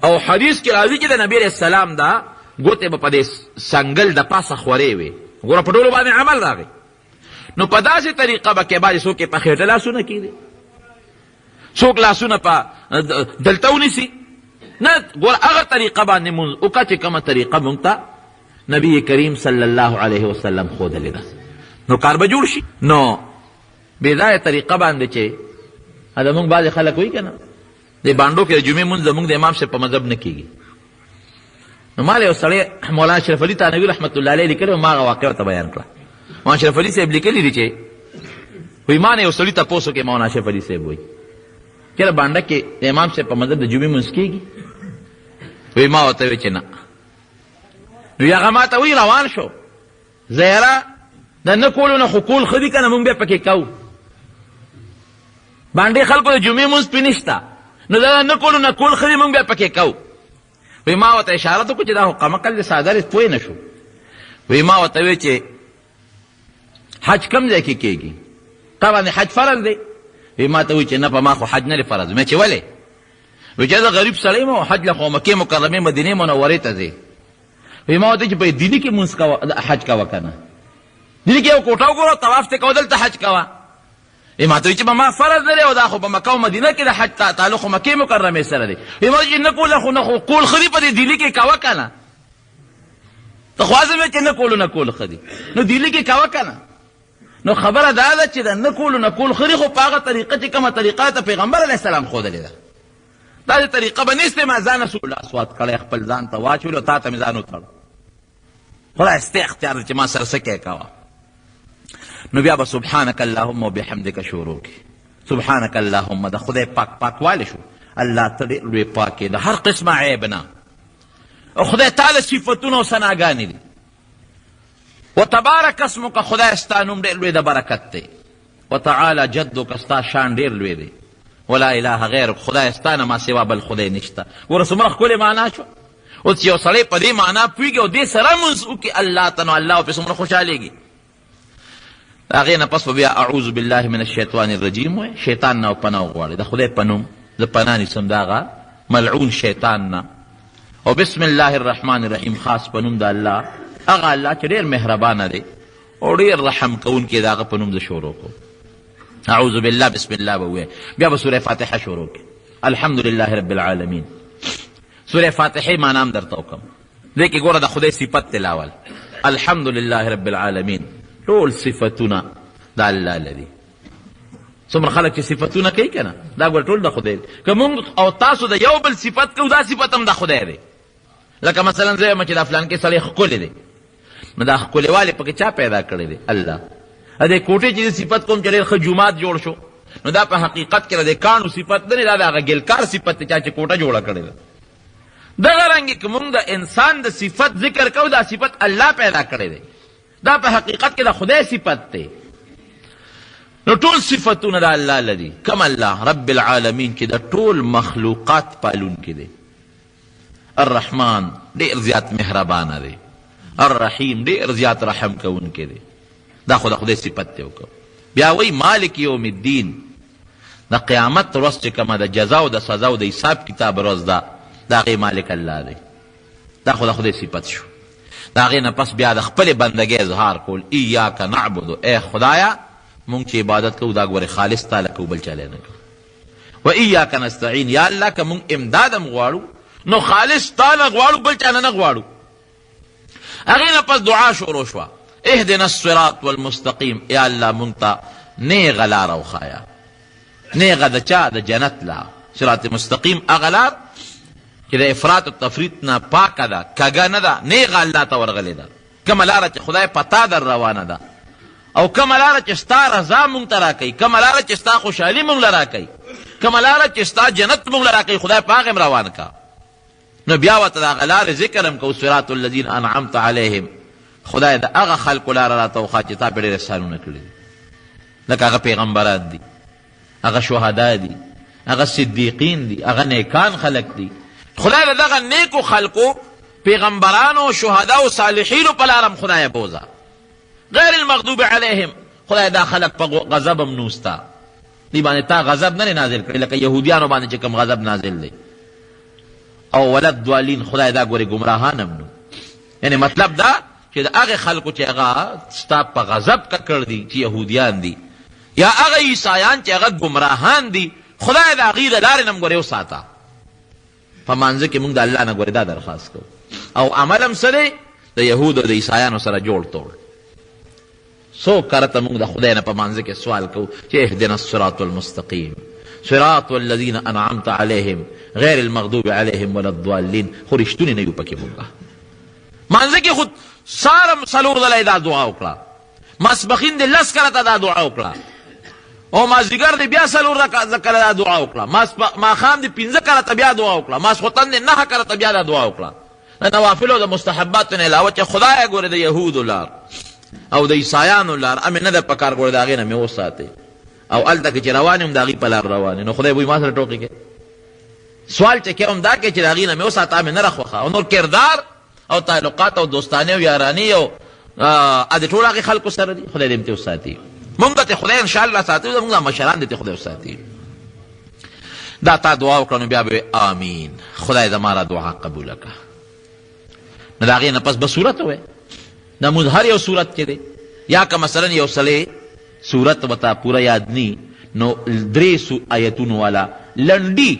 او حدیث کې راځي چې د نبي علیه السلام دا ګوتې به په دې سنګل د پاسه خورې وې ګوره په ټولو باندې عمل راغی نو په داسې طریقه به کې بعضې څوک یې په خېټه لاسونه کېدي څوک لاسونه په دلته ونیسي نه ګوره هغه طریقه باندې مونځ وکړه چې کومه طریقه مونږ ته نبي کریم صلی الله علیه وسلم ښودلې ده نو کار به جوړ شي نو بېځایه طریقه باندې چې دا مونږ بعضې خلک وایي که نه د بانډو کې د جمعې مونځ زمونږ د امام صاحب په مذهب نه کېږي نو ما له یو سړی مولانا اشرف علي تانوي رحمت الله علیه لیکلي ما هغه واقعه ورته بیان کړه مولانا اشرف علي صاحب لیکلي دي چې وایي ما نه یو سړي تپوس وکړې مولانا اشرف علي صاحب وایي چېرې بانډه کې د امام صاحب په مذهب د جمعې مونځ کېږي وایي ما ورته وایي چې نه نو هغه ما ته وایي روان شو زه یاره د نه کولو نه خو کول ښه دي که نه مونږ بیا پکې کوو باندې خلکو د جمعې مونځ پې نشته نو دا نه کولو نه کول ښه دي مونږ بیا پکې کوو وی ما ورته اشاره وکړو چې دا خو قمقل دی ساده دی پوه نه شو وی ما ورته وی چې حج کم ځای کې کېږي تا باندې حج فرض دی وی ما ته وی چې نه په ما خو حج نه دی فرض مې چې ولې وی چې زه غریب سړی یم او حج له خو مکې مکرمې مدینې منورې ته ځې وی ما ورته چې په دیني کې مونځ کوه حج کوه که نه دیني کې یو کوټه وګوره طواف ته کوه دلته حج کوه وی ما ته وی چې په ما فرض نه دی او دا خو په مکه او مدینه کې د حج تعلق خو مکې مکرمې سره دی وی ما چې نه کوله خو نه خو کول ښه دي په دې دیني کې کوه که نه ته خو عزم چې نه کولو نه کول ښه دي نو دیني کې کوه که نه نو خبره دا ده چې د نه کولو نه کول ښه دي خو په هغه طریقه چې کومه طریقه ته پیغمبر علیه السلام ښودلې ده داسې طریقه به نیستې ما ځان رسول اسوات کړی خپل ځان ته واچولو تا ته مې ځان وتړو خدای ستا اختیار دی چې ما سره څه کې کوه نو بیا به سبحانک اللهم وبحمدک شروع کی سبحانک اللهم د خدای پاکوالی شو الله ته ډېر لوی پاک یې د هر قسمه عیب نه او خدای تعالی صفتونه او ثناګانې دي وتبارک اسمک خدای ستا نوم ډېر لوی د برکت دی وتعالی جدک ستا شان ډېر لوی دی ولا اله غیرک خدای ستا نه ما سوا بل خدای نشته ګوره څومره ښکلې معنا شو اوس یو سړی په دې معنا پوهېږي او دې سره مونځ وکړي الله ته، نو الله پې څومره خوشحالېږي. هغې نه پس به بیا اعوذ بالله من الشیطان الرجیم وایي، شیطان نه پناه وغواړئ، د خدای په نوم زه پناه نیسم د هغه ملعون شیطان نه. او بسم الله الرحمن الرحیم، خاص په نوم د الله، هغه الله چې ډېر مهربانه دی او ډېر رحم کوونکی د هغه په نوم د شروع کو. اعوذ بالله بسم الله به ووایئ. بیا به سوره فاتحه شروع کړي. الحمد لله رب العالمین. سوره فاتحه معنا هم درته وکړم. دې کې ګوره د خدای صفت تلاول، الحمد لله رب العالمین، ټول صفتونه د الله لري. څومره خلک چې صفتونه کوي که نه، دا ګوره ټول د خدای دی. که مونږ او تاسو د یو بل صفت کوو، دا صفت هم د خدای دی. لکه مثلا زه یم چې دا فلانکې سړی ښکلی دی، نو دا ښکلیوالی پکې چا پیدا کړی دی؟ الله. دې کوټې چې صفت کوم چې ډېر ښه جومات جوړ شو، نو دا په حقیقت کې د کاڼو صفت نه دی، دا د هغه ګلکار صفت دی چا چې کوټه جوړه کړې ده. دغه رنګې که مونږ د انسان د صفت ذکر کوو، دا صفت الله پیدا کړی دی، دا په حقیقت کې د خدای صفت دی. نو ټول صفتونه د الله لري. کم الله رب العالمین کې د ټول مخلوقات پالونکی دی. الرحمن ډېر زیات مهربانه دی، الرحیم ډېر زیات رحم کوونکی دی. دا خو د خدای صفت دی. وکړو بیا وایي مالک یوم الدین، د قیامت ورځ چې کومه د جزا او د سزا او د حساب کتاب ورځ ده، د هغې مالک الله دی. دا خو د خدای صفت شو. د هغې نه پس بیا د خپلې بندګۍ اظهار کول، ایاک نعبدو، ای خدایه مونږ چې عبادت کوو دا ګورې خالص تا له کوو، بل چاله نه کوو. و ایاک نستعین، یا الله که مونږ امداد هم غواړو نو خالص تا نه غواړو، بل چا نه غواړو. هغې نه پس دعا شروع شوه، اهدنا الصراط والمستقیم، یا الله مونږ ته نیغه لاره وښایه. نیغه د چا؟ د جنت لار. صراط مستقیم هغه لار چې د افراط او تفریط نه پاکه ده، کږه نه ده، نیغه الله ته ورغلې ده. کومه لاره چې خدای پتا در روانه ده، او کومه لاره چې ستا رضا مونږ ته راکوي، کومه لاره چې ستا خوشحالي مونږ له راکوي، کومه لاره چې ستا جنت مونږ له راکوي، خدای په هغې روان کا. نو بیا ورته د هغه لارې ذکر هم کوو، صراط الذین انعمت علیهم، خدای د هغه خلکو لاره راته وښایه چې تا پې ډېر احسانونه کړي دي، لکه هغه پیغمبران دي، هغه شهدا دي، هغه صدیقین دي، هغه نیکان خلک دي. خدای د دغه نیکو خلکو، پیغمبرانو، شهدا او صالحینو په لاره هم خدای بوځه. غیر المغضوب علیهم، خدای دا خلک په غضب هم نوستا، دی باندې تا غضب نه نازل کړي، لکه یهودیانو باندې چې کوم غضب نازل دی. او ولد دوالین، خدای دا ګورې ګمراهان هم نو. یعنی مطلب دا چې د هغې خلکو چې هغه ستا په غضب کا کړ دي، چې یهودیان دي، یا هغه عیسایان چې هغه ګمراهان دي، خدای د هغې د لارې نه هم ګورې وساته. په مانځه کې مونږ د الله نه ګورې دا درخواست کوو. او عمل هم څه دی؟ د یهودو د عیسایانو سره جوړ توړ. سو کرته مونږ د خدای نه په مانځه کې سوال کوو چې اهدنا الصراط المستقیم، صراط الذین انعمت علیهم غیر المغضوب علیهم ولا الضالین. خو رښتونې نه یو پکې مونږ. مانځه کې خو سارم څلور ځله دا دعا وکړه، ماسپښین دې 10 کرته دا دعا وکړه، او مازدیګر دې بیا څلور کله دا دعا وکړه، ماښام دې 15 کرته بیا دعا وکړه، ماسخوتن دې 9 کرته بیا دا دعا وکړه. د نوافلو د مستحباتو نه علاوه چې خدای ګوره د یهودو لار او د عیسایانو لار امې نه ده پکار، ګوره د هغې نه مې وساتې. او هلته کې چې روان یم د هغې په لار روان نو خدای وایي ما سره ټوکې کې سوال چې کوم دا کې چې د هغې نه مې وساته مې نه راخوښه. او نور کردار او تعلقات او دوستانې او یارانې او د ټول هغې خلکو سره دي، خدای دې ته وساتي. مونږ ته خدای انشاءالله ساتي، زمونږ مشران دې ته خدای وساتي. دا تا دعا وکړه نو بیا به آمین، خدای زما را دعا قبوله کړه. نو د هغې نه پس به صورت ووایه. دا مونږ هر یو صورت کې دی، یا که مثلا یو سړی صورت ورته پوره یاد نی، نو 3 آیتونو والا لنډي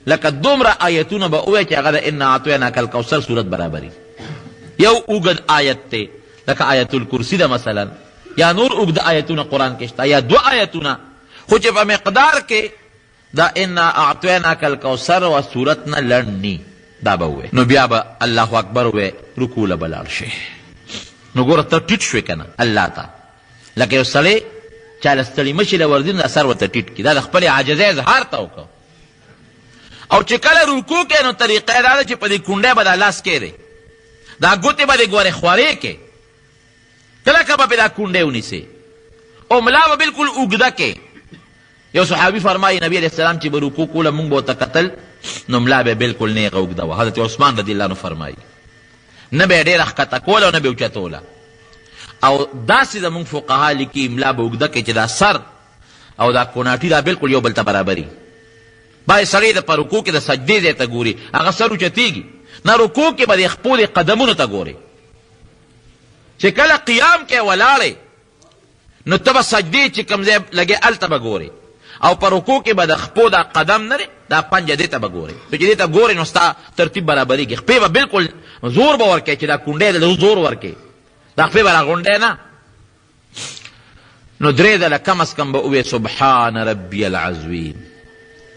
لکه دومره آیتونه به ووایه چې هغه د انا اعطیناک الکوثر صورت برابري. یو اوږد آیت دی لکه آیت الکرسی ده مثلا، یا نور اوږد آیتونه قرآن کې شته، یا 2 آیتونه، خو چې په مقدار کې دا انا اعطیناک الکوثر و صورت نه لنډ نی، دا به ووایه. نو بیا به الله اکبر ووایه، رکوع له به لاړ شي. نو ګوره ته ټیټ شوې که نه الله ته، لکه یو سړی چاله ستړي مشي له ورځي نو سر ورته ټیټ کړي، دا د خپلې عاجزۍ اظهار ته وکړه. او چې کله رکوع کوې نو طریقه یې دا ده چې په دې کونډۍ به دا لاس کېدی، دا ګوتې به دې ګورې خوارې کې، کله که به پې دا کونډۍ ونیسې، او ملا به بلکل اوږده کې. یو صحابي فرمایي نبي علیه السلام چې به رکوع کوله مونږ به ورته کتل نو ملا به بالکل نیغه اوږده وه. حضرت عثمان رضی الله عنه فرمایي نه به یې ډېره ښکته کوله او نه به یې اوچتوله. او داسې زمونږ فقها لیکي ملا به اوږده کړي چې دا سر او دا کوناټي دا بالکل یو بل ته برابري. باید سړی د په رکوع کې د سجدې ځای ته ګوري، هغه سر اوچتېږي نه، رکوع کې به د خپو د قدمونو ته ګوري. چې کله قیام کې ولاړې نو ته به سجدې چې کوم ځای لګې هلته به ګورې، او په رکوع کې به د خپو دا قدم نه دی دا پنجه دې ته به ګورې. نو چې دې ته ګورې نو ستا ترتیب برابرېږي. خپې به بالکل زور به ورکوې چې دا کونډی دی زور ورکوې، دا خپې به راغونډی نه. نو درې ځله کم از کم به ووایې سبحان ربي العظیم،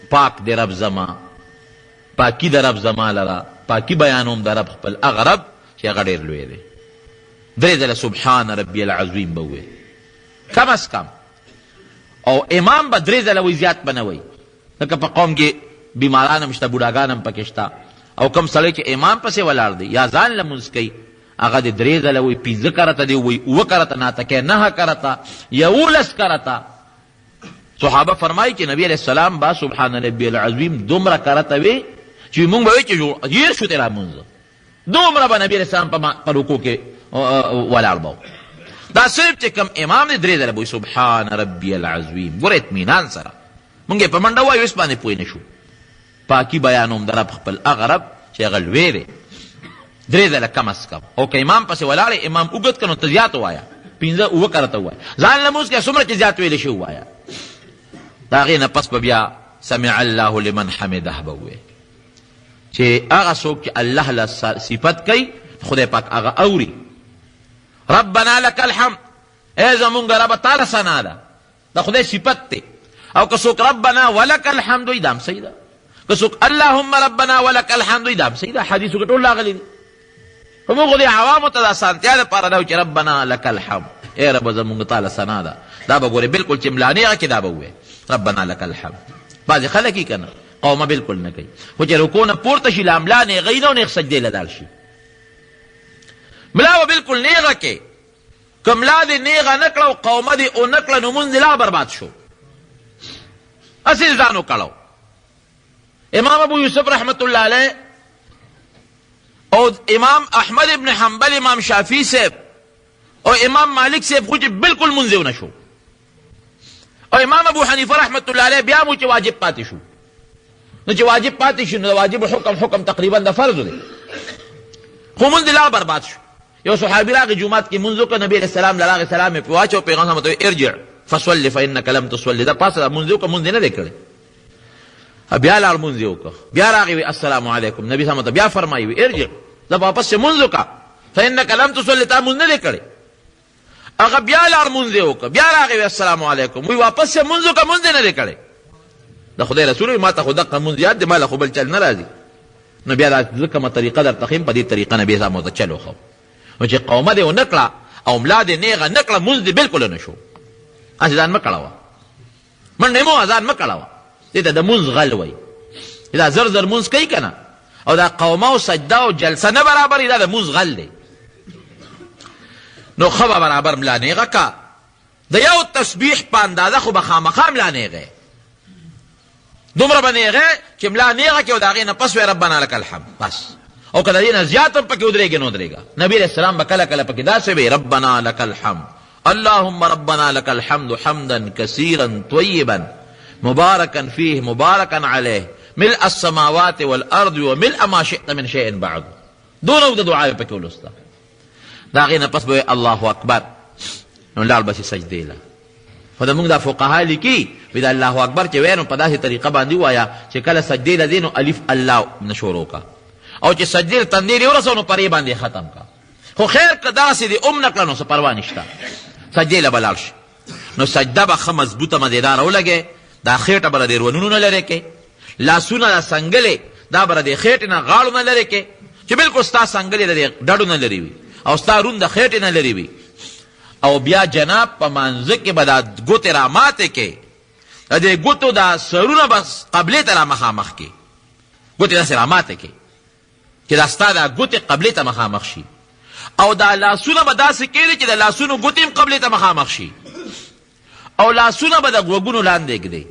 پاک دی رب زما، پاکی د رب زما لره، پاکی بیانوم د رب خپل هغه رب چې هغه ډېر لوی دی. درې ځله سبحان ربي العظیم به ووایې کم از کم. او امام به درې ځله وایي، زیات به نه وایي، لکه په قوم کې بیماران هم شته، بوډاګان هم پکې شته. او کم سړی چې امام پسې ولاړ دی یا ځان لمونځ کوي هغه د درې ځله وایي، 15 کرته دی وایي، 9 کرته، ناتکې 9 کرته، 11 کرته. صحابه فرمایي چې نبی علیہ السلام با سبحان ربي العظیم دومره کرته وی چې مونږ به وایي چې هیر شو تیرا مونځ، دومره به نبی علیہ السلام په رکوع کې ولاړ به. دا صرف چې کوم امام دی درې ځله به وایي سبحان ربي العظیم. ګوره اطمینان سره مونږ یې په منډه وایو، هېڅ باندې پوه نه شو. پاکي بیانوم د رب خپل هغه رب چې هغه لوی دی. درې ځله کم از کم. او که امام پسې ولاړې امام اوږد کړه نو ته زیات ووایه، 15 اوه کرته ووایه. ځان لمونځ کې څومره چې زیات ویلی شي ووایه. د هغې نه پس به بیا سمع الله لمن حمده به ووایې چې هغه څوک چې الله له صفت کوي خدای پاک هغه اوري. ربنا لك الحمد، ای زمونږ ربه تا له ثنا ده، د خدای صفت دی. او که څوک ربنا ولك الحمد وایي دا هم صحیح ده. که څوک اللهم ربنا ولك الحمد وایي دا هم صحیح ده. حدیثو کې ټول راغلي دي. خو موږ د عوامو ته د اسانتیا دپاره دا و چې ربنا لك الحمد، ای ربه زمونږ تا له ثنا ده. دا به ګورې بالکل چې ملا نیغه کې دا به ووایې ربنا لك الحمد. بعضې خلک یې که نه قومه بالکل نه کوي، خو چې رکوع نه پورته شي لا ملا نیغوي نه او نیغ سجدې له دال شي. ملا به بالکل نیغه کې، که ملا دې نیغه نه کړه او قومه دې ونه کړه نو مونځ لا برباد شو، هسې ځان وکړو. امام ابو یوسف رحمت الله علیه او امام احمد ابن حنبل، امام شافعی صاحب او امام مالک صاحب خو چې بالکل مونځ ونه شو. او امام ابو حنیفه رحمت الله علیه بیا مو چې واجب پاتې شو. نو چې واجب پاتې شو نو د واجب حکم تقریبا د فرض دی، خو مونځ لا برباد شو. یو صحابي راغی جومات کې مونځ وکړه، نبي علیه السلام له راغی سلام یې پرې واچو، پیغمبر ته ارجع فصل فانک لم تصلي، دا پاسه مونځ وکړه، مونځ نه دی کړی. بیا لاړ مونځ یې وکړه، بیا راغی وی السلام علیکم، نبي صلی بیا فرمایي وی ارجع، دا واپس مونځ وکړه فانک لم تصلي، تا مونځ نه دی کړی. هغه بیا لاړ مونځ یې وکړه، بیا راغی وی السلام علیکم، وی واپس مونځ وکړه، مونځ نه دی کړی. د خدای رسول وی ما ته خو دقه مونځ یاد دی، ما له خو بل چل نه راځي. نو بیا دا کومه طریقه درته ښیم، په دې طریقه نبي صاحب ورته چل وښو. نو چې قومه دې ونه کړه او ملا دې نیغه نه کړه، مونځ دې بالکل نه شو. هسې ځان مه کړوه، منډې مه ځان مه کړوه، دې ته د مونځ غل وایي. دا زر زر مونځ کوي که نه، او دا قومه او سجده او جلسه نه برابري، دا د مونځ غل دی. نو ښه به برابر ملا نیغه که، د یو تسبیح په اندازه خو به خامخا ملا نیغه، دومره به نیغه چې ملا نیغه کې او د هغې نه پس وی ربنا لک الحمد بس. او که د دې نه زیات هم پکې ودرېږي نو ودرېږه. نبي علیه السلام به کله کله پکې داسې وی ربنا لک الحمد اللهم ربنا لك الحمد حمدا كثيرا طيبا مباركا فيه مباركا عليه ملء السماوات والارض وملء ما شئت من شيء بعد. دونه د دعا په کې ولسته. دا غینه پس به الله اکبر نو لاړ بس سجدې له. خو د موږ د فقها لیکي وی دا الله اکبر چې وینو په داسې طریقه باندې وایا چې کله سجدې له دینو الف الله نشورو کا، او چې سجدې تندیر ورسو نو پرې باندې ختم کا. خو خیر که داسې دې نکړه نو څه پروا نشته، سجدې له به لاړ شي. نو سجده به ښه مضبوطه مدیداره ولګې، دا خېټه به د روانونو نه لرې کې، لاسونه د سنګلې دا به د خېټې نه غاړو نه لرې کې، چې بالکل ستا سنګلې د ډډو نه لرې وي او ستا رون د خېټې نه لرې وي. او بیا جناب په مانځه کې به دا ګوتې راماتې کې، د دې ګوتو دا سرونه به قبلې ته را مخامخ کې، ګوتې داسې راماتې کې چې دا ستا دا ګوتې قبلې ته مخامخ شي. او دا لاسونه به داسې کېږي چې د لاسونو ګوتې هم قبلې ته مخامخ شي، او لاسونه به د غوږونو لاندې ږدي،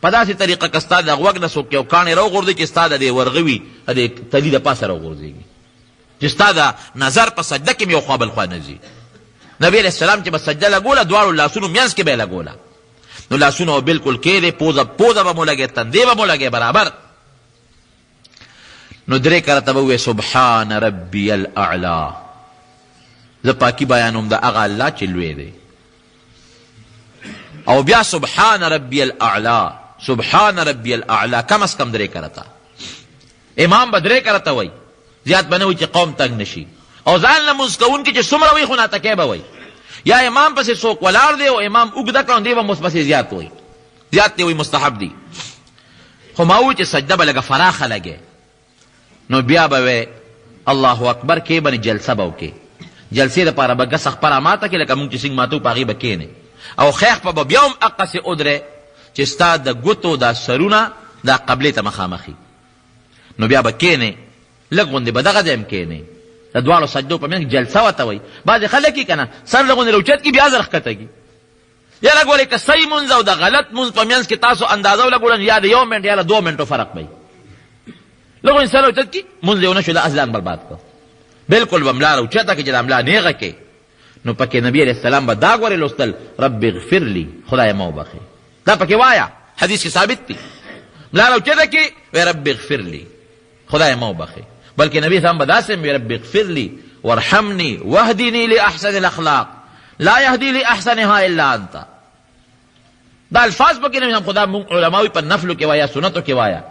په داسې طریقه که ستا د غوږ نه څوک یو کاڼی راوغورځوي چې ستا د دې ورغوي د تلي د پاسه راوغورځېږي، چې ستا د نظر په سجده کې م یو خوا بل خوا نه ځي. نبی علیه السلام چې به سجده لګوله دواړو لاسونو منځ کې به یې لګوله، نو لاسونه به بالکل کېدې، پوزه به مو لګې، تندې به مو لګې برابر. نو درې کرته به ووایې سبحان ربي الاعلی، زه پاکي بیانوم د هغه الله چې لوی دی. او بیا سبحان ربي الاعلی، سبحان ربي الاعلی کم از کم درې کرته. امام به درې کرته وایي، زیات به نه وایي چې قوم تنګ نشي. او ځان لمونځ کوونکي چې څومره وایي خو ناټکی به وایي، یا امام پسې څوک ولاړ دی او امام اوږده کړه دی به پسې زیات وایي، زیات دی وایي مستحب دی. خو ما وایي چې سجده به لږه فراخه لګې، نو بیا به وی الله اکبر کې باندې جلسه به وکې. جلسې دپاره به ګس خپره ماته کې لکه مونږ چې څنګه ماتو په هغې به کښېنې، او خیخ په به بیا هم هغسې ودرې چې ستا د ګوتو دا سرونه دا قبلې ته مخامخي. نو بیا به کښېنې، لږ غوندې به دغه ځای هم کښېنې. د دواړو سجدو په منځ کې جلسه ورته وایي. بعضې خلک یې که نه سر لږ غوندې راوچت کړي بیا زر ښکته کړي. یا لږ ولې که صحیح مونځ او د غلط مونځ په منځ کې تاسو اندازه ولګوړن یا د 1 منټ یا د 2 منټو فرق به وي. لږ غوندې سر راوچت کړي مونځ یې ونه شو، دا ځان برباد کړه. بالکل به ملا راوچته کړي چې دا ملا نیغه کې. نو پکې نبی علیه السلام به دا ګورې لوستل رب اغفر لی، خدای ما وبخې. دا پکې وایه، حدیث کې ثابت دی. ملا راوچته کړي وی رب اغفر لی، خدای ما وبخې. بلکې نبی صاحب به داسې وی رب اغفر لی وارحمني واهدني لاحسن الاخلاق لا يهدي لاحسنها الا انت. دا الفاظ پکې نبی صاحب خدا علماوی په نفلو کې وایا، سنتو کې وایا،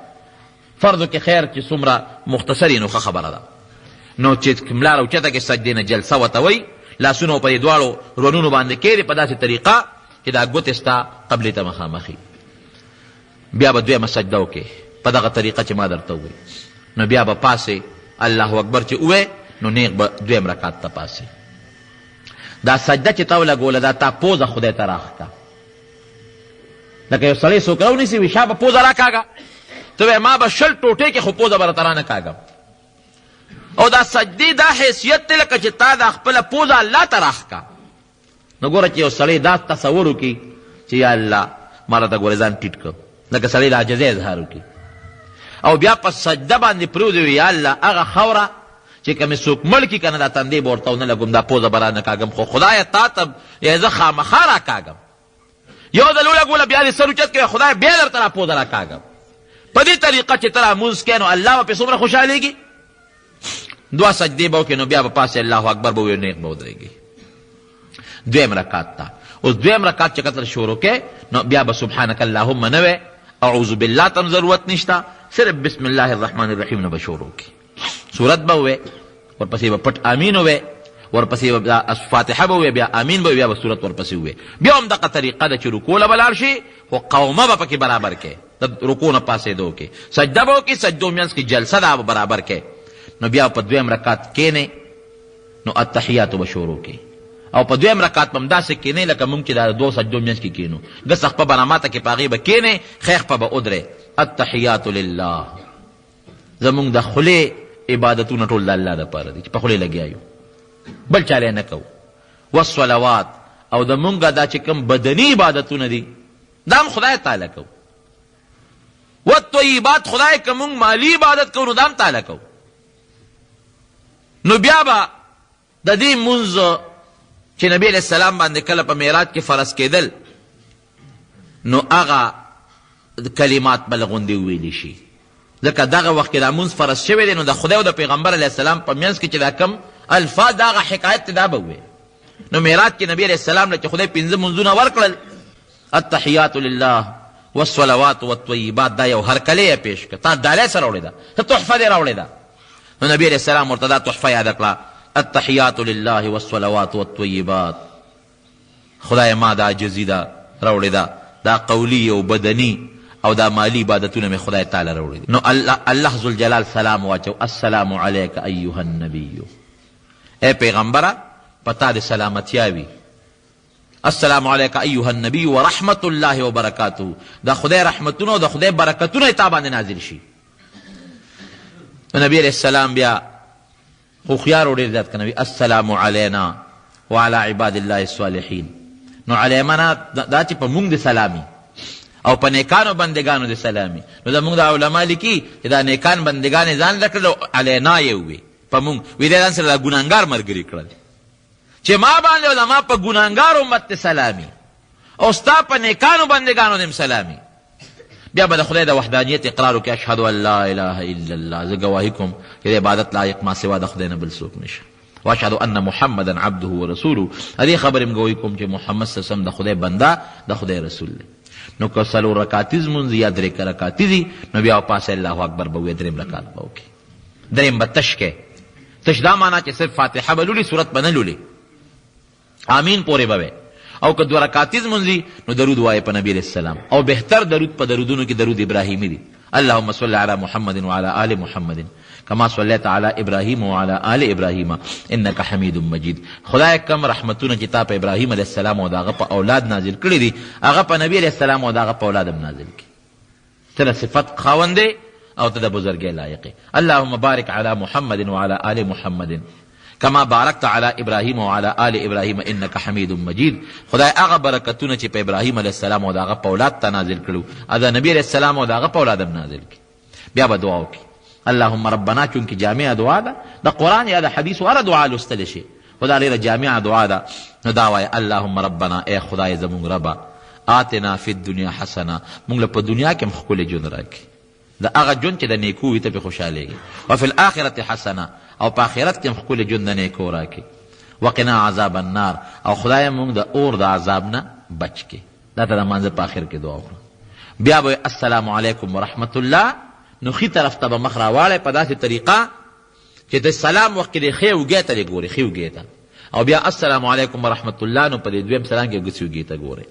فرضو کې خیر چې څومره مختصري نو خبره ده. نو چې ملا راوچته کې سجدې نه جلسه ورته وایي، لاسونه په دې دواړو رونونو باندې کېږدي په داسې طریقه چې دا ګوتې ستا قبلې ته مخامخي. بیا به دویمه سجده وکړې په دغه طریقه چې ما درته ووایي. نو بیا به پاسې الله اکبر چې ووایې نو نیغ به دویم رکعت ته پاسې. دا سجده چې تا ولګوله دا تا پوزه خدای ته راښکه. لکه یو سړی څوک راونیسي وي شا به پوزه راکاږه، ته وایې ما به 20 ټوټې کې خو پوزه به راته رانه کاږم. او دا سجدې دا حیثیت دی لکه چې تا دا خپله پوزه الله ته راښکه. نو ګوره چې یو سړی دا تصور وکړي چې یا الله ما راته ګوره ځان ټیټ کړ، لکه سړی د عاجزۍ اظهار وکړي او بیا په سجده باندې پرېوځي وي یا الله هغه خاوره چې که مې څوک مړ کړي که نه دا تندې به ورته ونه لګوم، دا پوزه به رانه کاږم، خو خدایه تا ته زه خامخا راکاږم. یو ځل ولګوله بیا دې سر اوچت کوي خدای بیا درته را پوزه راکاږم. په دې طریقه چې ته رامونځ کوې نو الله به پې څومره خوشحالېږي. دوه سجدې به وکړې نو بیا به پاسې الله اکبر به ووایې نیغ به ودرېږي دویم رکعت ته. اوس دویم رکعت چې کله شروع کې نو بیا به سبحانک اللهم نه وی، اعوذ بالله ته ضرورت نشته، صرف بسم الله الرحمن الرحیم نه به شروع کې. سورت به ووایې، ورپسې به پټ امین ووایې، ورپسې به فاتحه به ووایې، بیا امین به ووایې، بیا به سورت ورپسې ووایې. بیا هم دغه طریقه ده چې رکوع له به لاړ شي خو قومه به پکې برابر کې، د رکوع نه پاسېدو کې سجده به وکړي، سجدو منځ کې جلسه ده به برابر کې. نو بیا په دویم رکعت کېنې نو التحیاتو به شروع کې، او په دویم رکعت به همداسې کېنې لکه مونږ چې دا دو سجدو منځ کې کېنو، ګس خپه به نماته کې په هغې به کېنې، خیخ په به ودرې. التحیات لله، زمونږ د خولې عبادتونه ټول د الله دپاره دي چې په خولې لګیا یو، بل چاله نه کوو. والصلوات، او د مونږ دا چې کوم بدني عبادتونه دي دا هم خدای تعالی کوو. والطیبات، خدای که مونږ مالی عبادت کوو نو دا هم تعالی کوو. نو بیا به د دې مونځ چې نبی علیہ السلام باندې کله په معراج کې فرض کېدل نو هغه کلمات به لغوندې وویلی شي، ځکه دغه وخت کې دا مونځ فرض شوی دی نو د خدای او د پیغمبر علیه السلام په منځ کې چې دا کم الفاظ د هغه حکایت ته دا به ووایي. نو معراج کې نبی علیہ السلام له چې خدای 5 مونځونه ورکړل، التحیات لله والصلوات والطیبات، دا یو هرکلی یې پیش کړه، تا ډالۍ سره راوړې ده، ته تحفه دې راوړې ده. نو نبی علیہ السلام ورته دا تحفه یاد کړه، التحیات لله والصلوات والطیبات، خدای ما دا عاجزي ده راوړې ده، دا قولی او بدني او دا مالی عبادتونه مې خدای تعالی راوړي. نو الله ذوالجلال سلام واچو، السلام علیک ایها النبی، اے پیغمبره پتا دې سلامتیا وي، السلام علیک ایها النبی ورحمت الله وبرکاته، دا خدای رحمتونه او دا خدای برکتونه تا باندې نازل شي. نبی علیہ السلام بیا خو خيار ډېر زیات کنه، السلام علینا وعلى عباد الله الصالحین. نو علیمنا دا چې په مونږ د سلامي، او په نیکانو بندگانو دې سلامي. نو زمونږ د علما لیکي چې دا نیکان بندگان ځان لکړل او علینا یې ووي په مونږ وی دې ځان سره دا ګناهګار ملګري کړل چې ما باندې او زما په ګناهګار امت سلامي او ستا په نیکانو بندگانو دې سلامي. بیا به د خدای د وحدانیت اقرار وکړي اشهد ان لا اله الا الله، زه ګواهي کوم چې د عبادت لایق ما سوا د خدای نه بل څوک نشته، واشهد ان محمدا عبده ورسوله، دې خبرې م ګواهي کوم چې محمد صلی الله علیه وسلم د خدای بنده د خدای رسول دی. نو که څلور رکعتیز مونځ یا درې رکعتې دي نو بیا پاسه الله اکبر به وي، درېم رکعت به وکړي، درېم به تش کې تش دا معنا چې صرف فاتحه به لولي صورت به نه لولي، آمین پورې به وي. او که دو رکعتیز مونځي نو درود وایي په نبی علیہ السلام، او بهتر درود په درودونو کې درود ابراهیمی دی. اللهم صل علی محمد وعلى آل محمد كما صليت على ابراهيم وعلى آل ابراهيم انك حميد مجيد. خدای کم رحمتونه چې تا په ابراهیم علیه السلام او داغه په اولاد نازل کړي دي هغه په نبی علیه السلام او داغه په اولاد هم نازل کړي. ته صفت خاوند او ته د بزرګۍ لایق. اللهم بارك على محمد وعلى آل محمد كما باركت على ابراهيم وعلى آل ابراهيم انك حميد مجيد. خدای هغه برکتونه چې په ابراهیم علیه السلام او داغه په اولاد ته نازل کړو ادا نبی علیه السلام او داغه په اولاد هم نازل کړي. بیا به دعا وکړي اللهم ربنا، چونکه جامع دعا ده د قرآن یا د حدیث ولا دعا لوستل شي، خدا لري جامع دعا ده. نو دا وایي اللهم ربنا، اے خدای زمونږ ربا، آتنا فی الدنیا حسنه، مونږ له په دنیا کې ښکلی ژوند راکړي، د هغه ژوند چې د نیکو وي ته پې خوشحالېږي، وفي الاخرة حسنه، او په آخرت کې ښکلی ژوند د نیکو راکړي، وقنا عذاب النار، او خدای مونږ د اور د عذاب نه بچ کړي. دا ته د مانځه په آخر کې دعا وکړو. بیا به السلام علیکم ورحمت الله، نو خی طرف ته به مخ راواړی په داسې طریقه چې د سلام وخت کې د ښې اوږې ته دې ګورې، ښې اوږې ته، او بیا السلام علیکم ورحمت الله نو په دې دویم سلام کې ګوتې اوږې ته ګورې.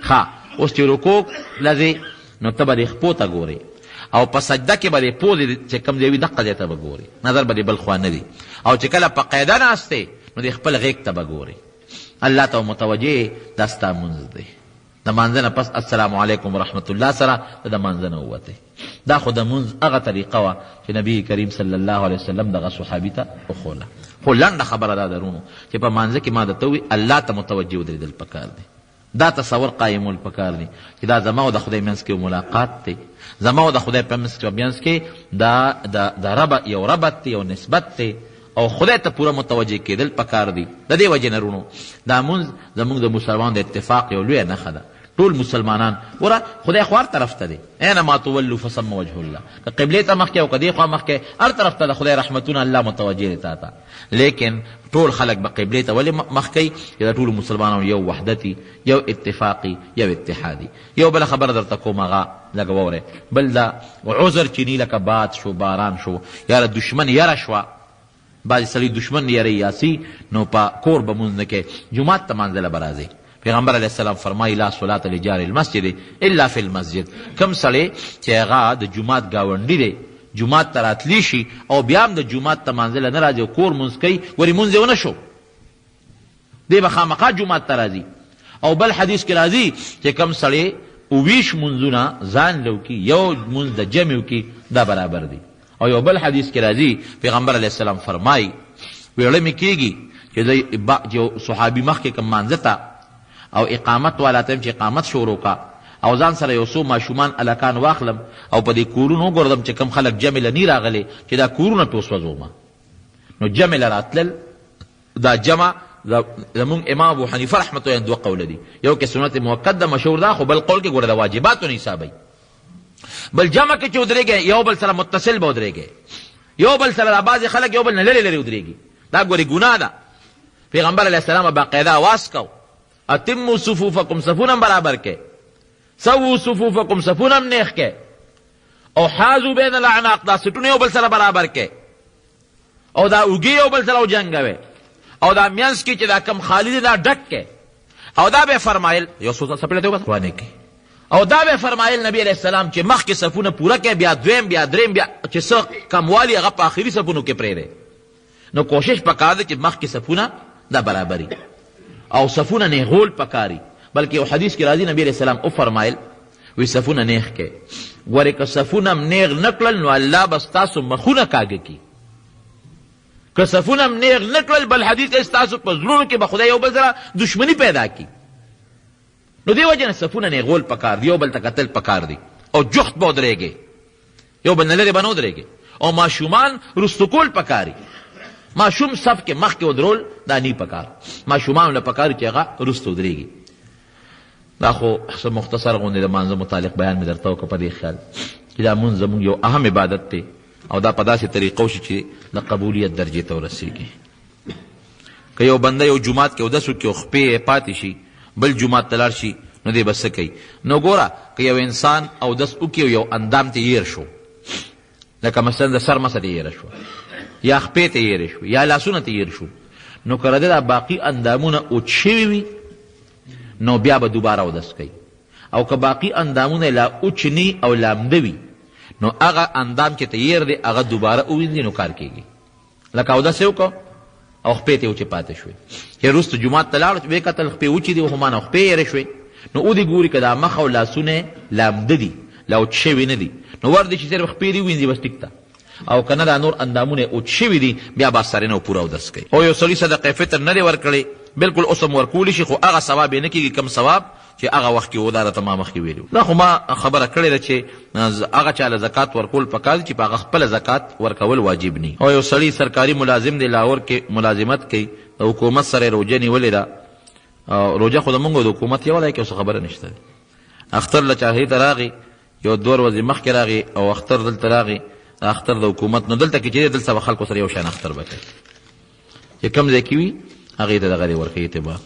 ښه اوس چې رکوع لځې نو ته به دې خپو ته ګورې، او په سجده کې به دې پوزې چې کوم ځای وي دقه ځای ته به ګورې، نظر به دې بل خوا نه دي. او چې کله په قاعده ناست دی نو دې خپل غیږ ته به ګورې، الله ته متوجه دا ستا مونځ دی. د مانځه نه پس السلام علیکم ورحمت الله سره د مانځه نه ووتې. دا خو د مونځ هغه طریقه وه چې نبي کریم صلی الله علیه وسلم دغه صحابي ته وښوله. خو لنډه خبره دا درونو چې په مانځه کې ما درته ووي الله ته متوجه ودرېدل پکار دی، دا تصور قایمول پکار دی چې دا زما او د خدای منځ کې ملاقات دی، زما او د خدای په منځ کې دا رب یو ربط دی، یو نسبت دی، او خدای ته پوره متوجه کېدل پکار دی. د دې وجې نه رونو دا مونځ زمونږ د مسلمان د اتفاق یو لویه نښه ده. ټول مسلمانان وره خدای خو هر طرف ته دی، اینما تولوا فثم وجه الله، که قبلې ته مخکې او که دې خوا مخکې هر طرف ته د خدای رحمتونه الله متوجه دی تا ته. لیکن ټول خلک به قبلې ته ولې مخ کوي چې د ټولو مسلمانانو یو وحدتي، یو اتفاقي، یو اتحادي. یو بله خبره درته کوم هغه لږ واورئ، بل دا عذر چینی لکه باد شو، باران شو، یا دشمن یره شوه، بعضې سړي دشمن یری یاسي نو په کور به مونځ نه کوي، جومات ته مانځله به راځي. پیغمبر علیہ السلام فرمائی لا صلاة لجار المسجد الا فی المسجد. کم سړی چې هغه د جومات ګاونډي دی، جومات ته راتلی شي او بیا هم د جومات ته مانځله نه راځي او کور مونځ کوي، ولې مونځ یې ونه شو، دی به خامخا جومات ته راځي. او بل حدیث کې راځي چې کم سړی 20 مونځونه ځان له وکړي، یو مونځ د جمع وکړي، دا برابر دی. او یو بل حدیث کې راځي پیغمبر علیہ السلام فرمایي ویړه مې کېږي چې یو صحابي مخکې کوم مانځه ته او اقامت والا ته چې اقامت شروع کا او ځان سره یو څو ماشومان الکان واخلم او په دې کورونو وګورم چې کم خلک جمع له نه راغلي چې دا کورونه پې وسوځوم. نو جمع له راتلل دا جمع زمونږ امام ابو حنیفه رحمت الله دوه قوله دي، یو کې سنت مؤکده مشهور ده، خو بل قول کې ګوره د واجباتو نه حسابوي. بل جمع کې چې ودرېږي یو بل سره متصل به ودرېږي، یو بل سره بعضې خلک یو بل نه لرې لرې ودرېږي، دا ګورې ګناه ده. پیغمبر علیه السلام باقاعده اواز کو اتموا صفوفکم، صفونه برابر کې، سووا صفوفکم، صفونه نیخ کې، او حازوا بین الاعناق، دا سټونه یو بل سره برابر کې، او دا اوږې یو بل سره وجنګوي، او دا منځ کې چې دا کم خالی دی دا ډک کې. او دا به فرمایل یو څو څپلې ته وکړه کې، او دا به فرمایل نبی علیہ السلام چې مخکې صفونه پوره کې، بیا دویم بیا دریم بیا چې څه کموالی هغه په آخري صفونو کې پرېږدي. نو کوشش پکار دی چې مخکې صفونه دا برابري او صفونه نیغول پکاري. بلکې یو حدیث کې راځي نبی علیہ السلام او فرمایل وی صفونه نیغ کې، ګورې که صفونه نیغ نه کړل نو الله به ستاسو مخونه کاږه کي، که صفونه نیغ نه کړل بل حدیث ستاسو په زړونو کې به خدای یو بل سره دشمني پیدا کي. نو دی وجه نه صفونه نیغول پکار دی، یو بل ته کتل پکار دی، او جخت به ودرېږي، یو بل نه لرې به نه ودرېږي، او ماشومان رستو کول پکاري. ماشوم صف کې مخکې ودرول دا نی پکار، ماشومان له پکار چې هغه رستو ودرېږي. دا خو څه مختصر غوندې د مانځه متعلق بیان مې درته وکړه په دې خیال چې دا مونځ زموږ یو اهم عبادت دی، او دا په داسې طریقو شي چې د قبولیت درجې ته ورسېږي. که یو بنده یو جومات کې اودس وکړي او خپې پاتې شي، بل جومات ته لاړ شي، نو دی به څه کوي؟ نو ګوره که یو انسان اودس وکړي او یو اندام ته یېر شو، لکه مثلا د سر مسه ته یېره شوه، یا خپې ته یېرې شو، یا لاسونه ته یېر شو، نو که د دا باقي اندامونه اوچ شوي وي نو بیا به دوباره اودس کوي، او که باقي اندامونه لا اوچ نی او لامده وي نو هغه اندام چې ته یېر دی هغه دوباره ووینځي نو کار کېږي. لکه اودس یې وکړو او خپې ته اوچې پاتې شوې، چې وروسته جومات ته لاړو ویې کتل خپې اوچې دي خو مانه خپې یېرې شوې، نو او دې ګوري که دا مخ او لاسونه لامده دي لا اوچ شوي نه دي، نو ور دي چې صرف خپې دي ووینځي بس ټیک ته، او کنه دا نور اندامونه اوچ شوي دي بیا به سرې نه پوره اودس کوي. او یو سړي صدقې فطر نه دی ورکړی، بلکل اوس هم ورکولی شي، خو هغه ثواب یې نه کېږي کم ثواب چې هغه وخت کې و. دا راته ما مخکې ویلي. دا خو ما خبره کړې ده چې هغه چاله زکات ورکول پکار دي چې په هغه خپله زکات ورکول واجب ني. او یو سړي سرکاري ملازم دی، لاهور کې ملازمت کوي، د حکومت سره یې روژه نیولې ده، روژه خو د مونږ د حکومت یوه ده کې اوس خبره نشته دی. اختر له چاهې ته راغی، یو 2 ورځې مخکې راغی، او اختر دلته راغی، اختر د حکومت. نو دلته کې چې دلته به خلکو سره یو شان اختر به کوي، چې کوم ځای کې وي هغې ته دغه دی ورکوي اعتبار.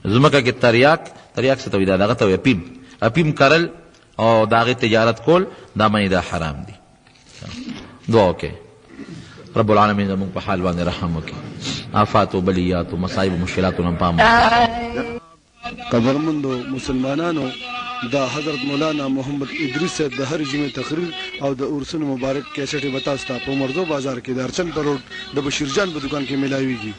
ځمکه کې تریاک څه ته وایي؟ دا دغه ته وایي اپیم کرل او د هغې تجارت کول، دا منې دا حرام دي. دعا وکړئ رب العالمین زموږ په حال باندې رحم وکړي، آفات و بلیات و مصائب و مشکلاتو نه پام وکړي. قدرمندو مسلمانانو، دا حضرت مولانا محمد ادریس صاحب د هر جمعې تقریر او د عرسونو مبارک کیسټې به تاسو ته په مرزو بازار کې د ارچن پر روډ د بشیر جان په دکان کې ملاویږي.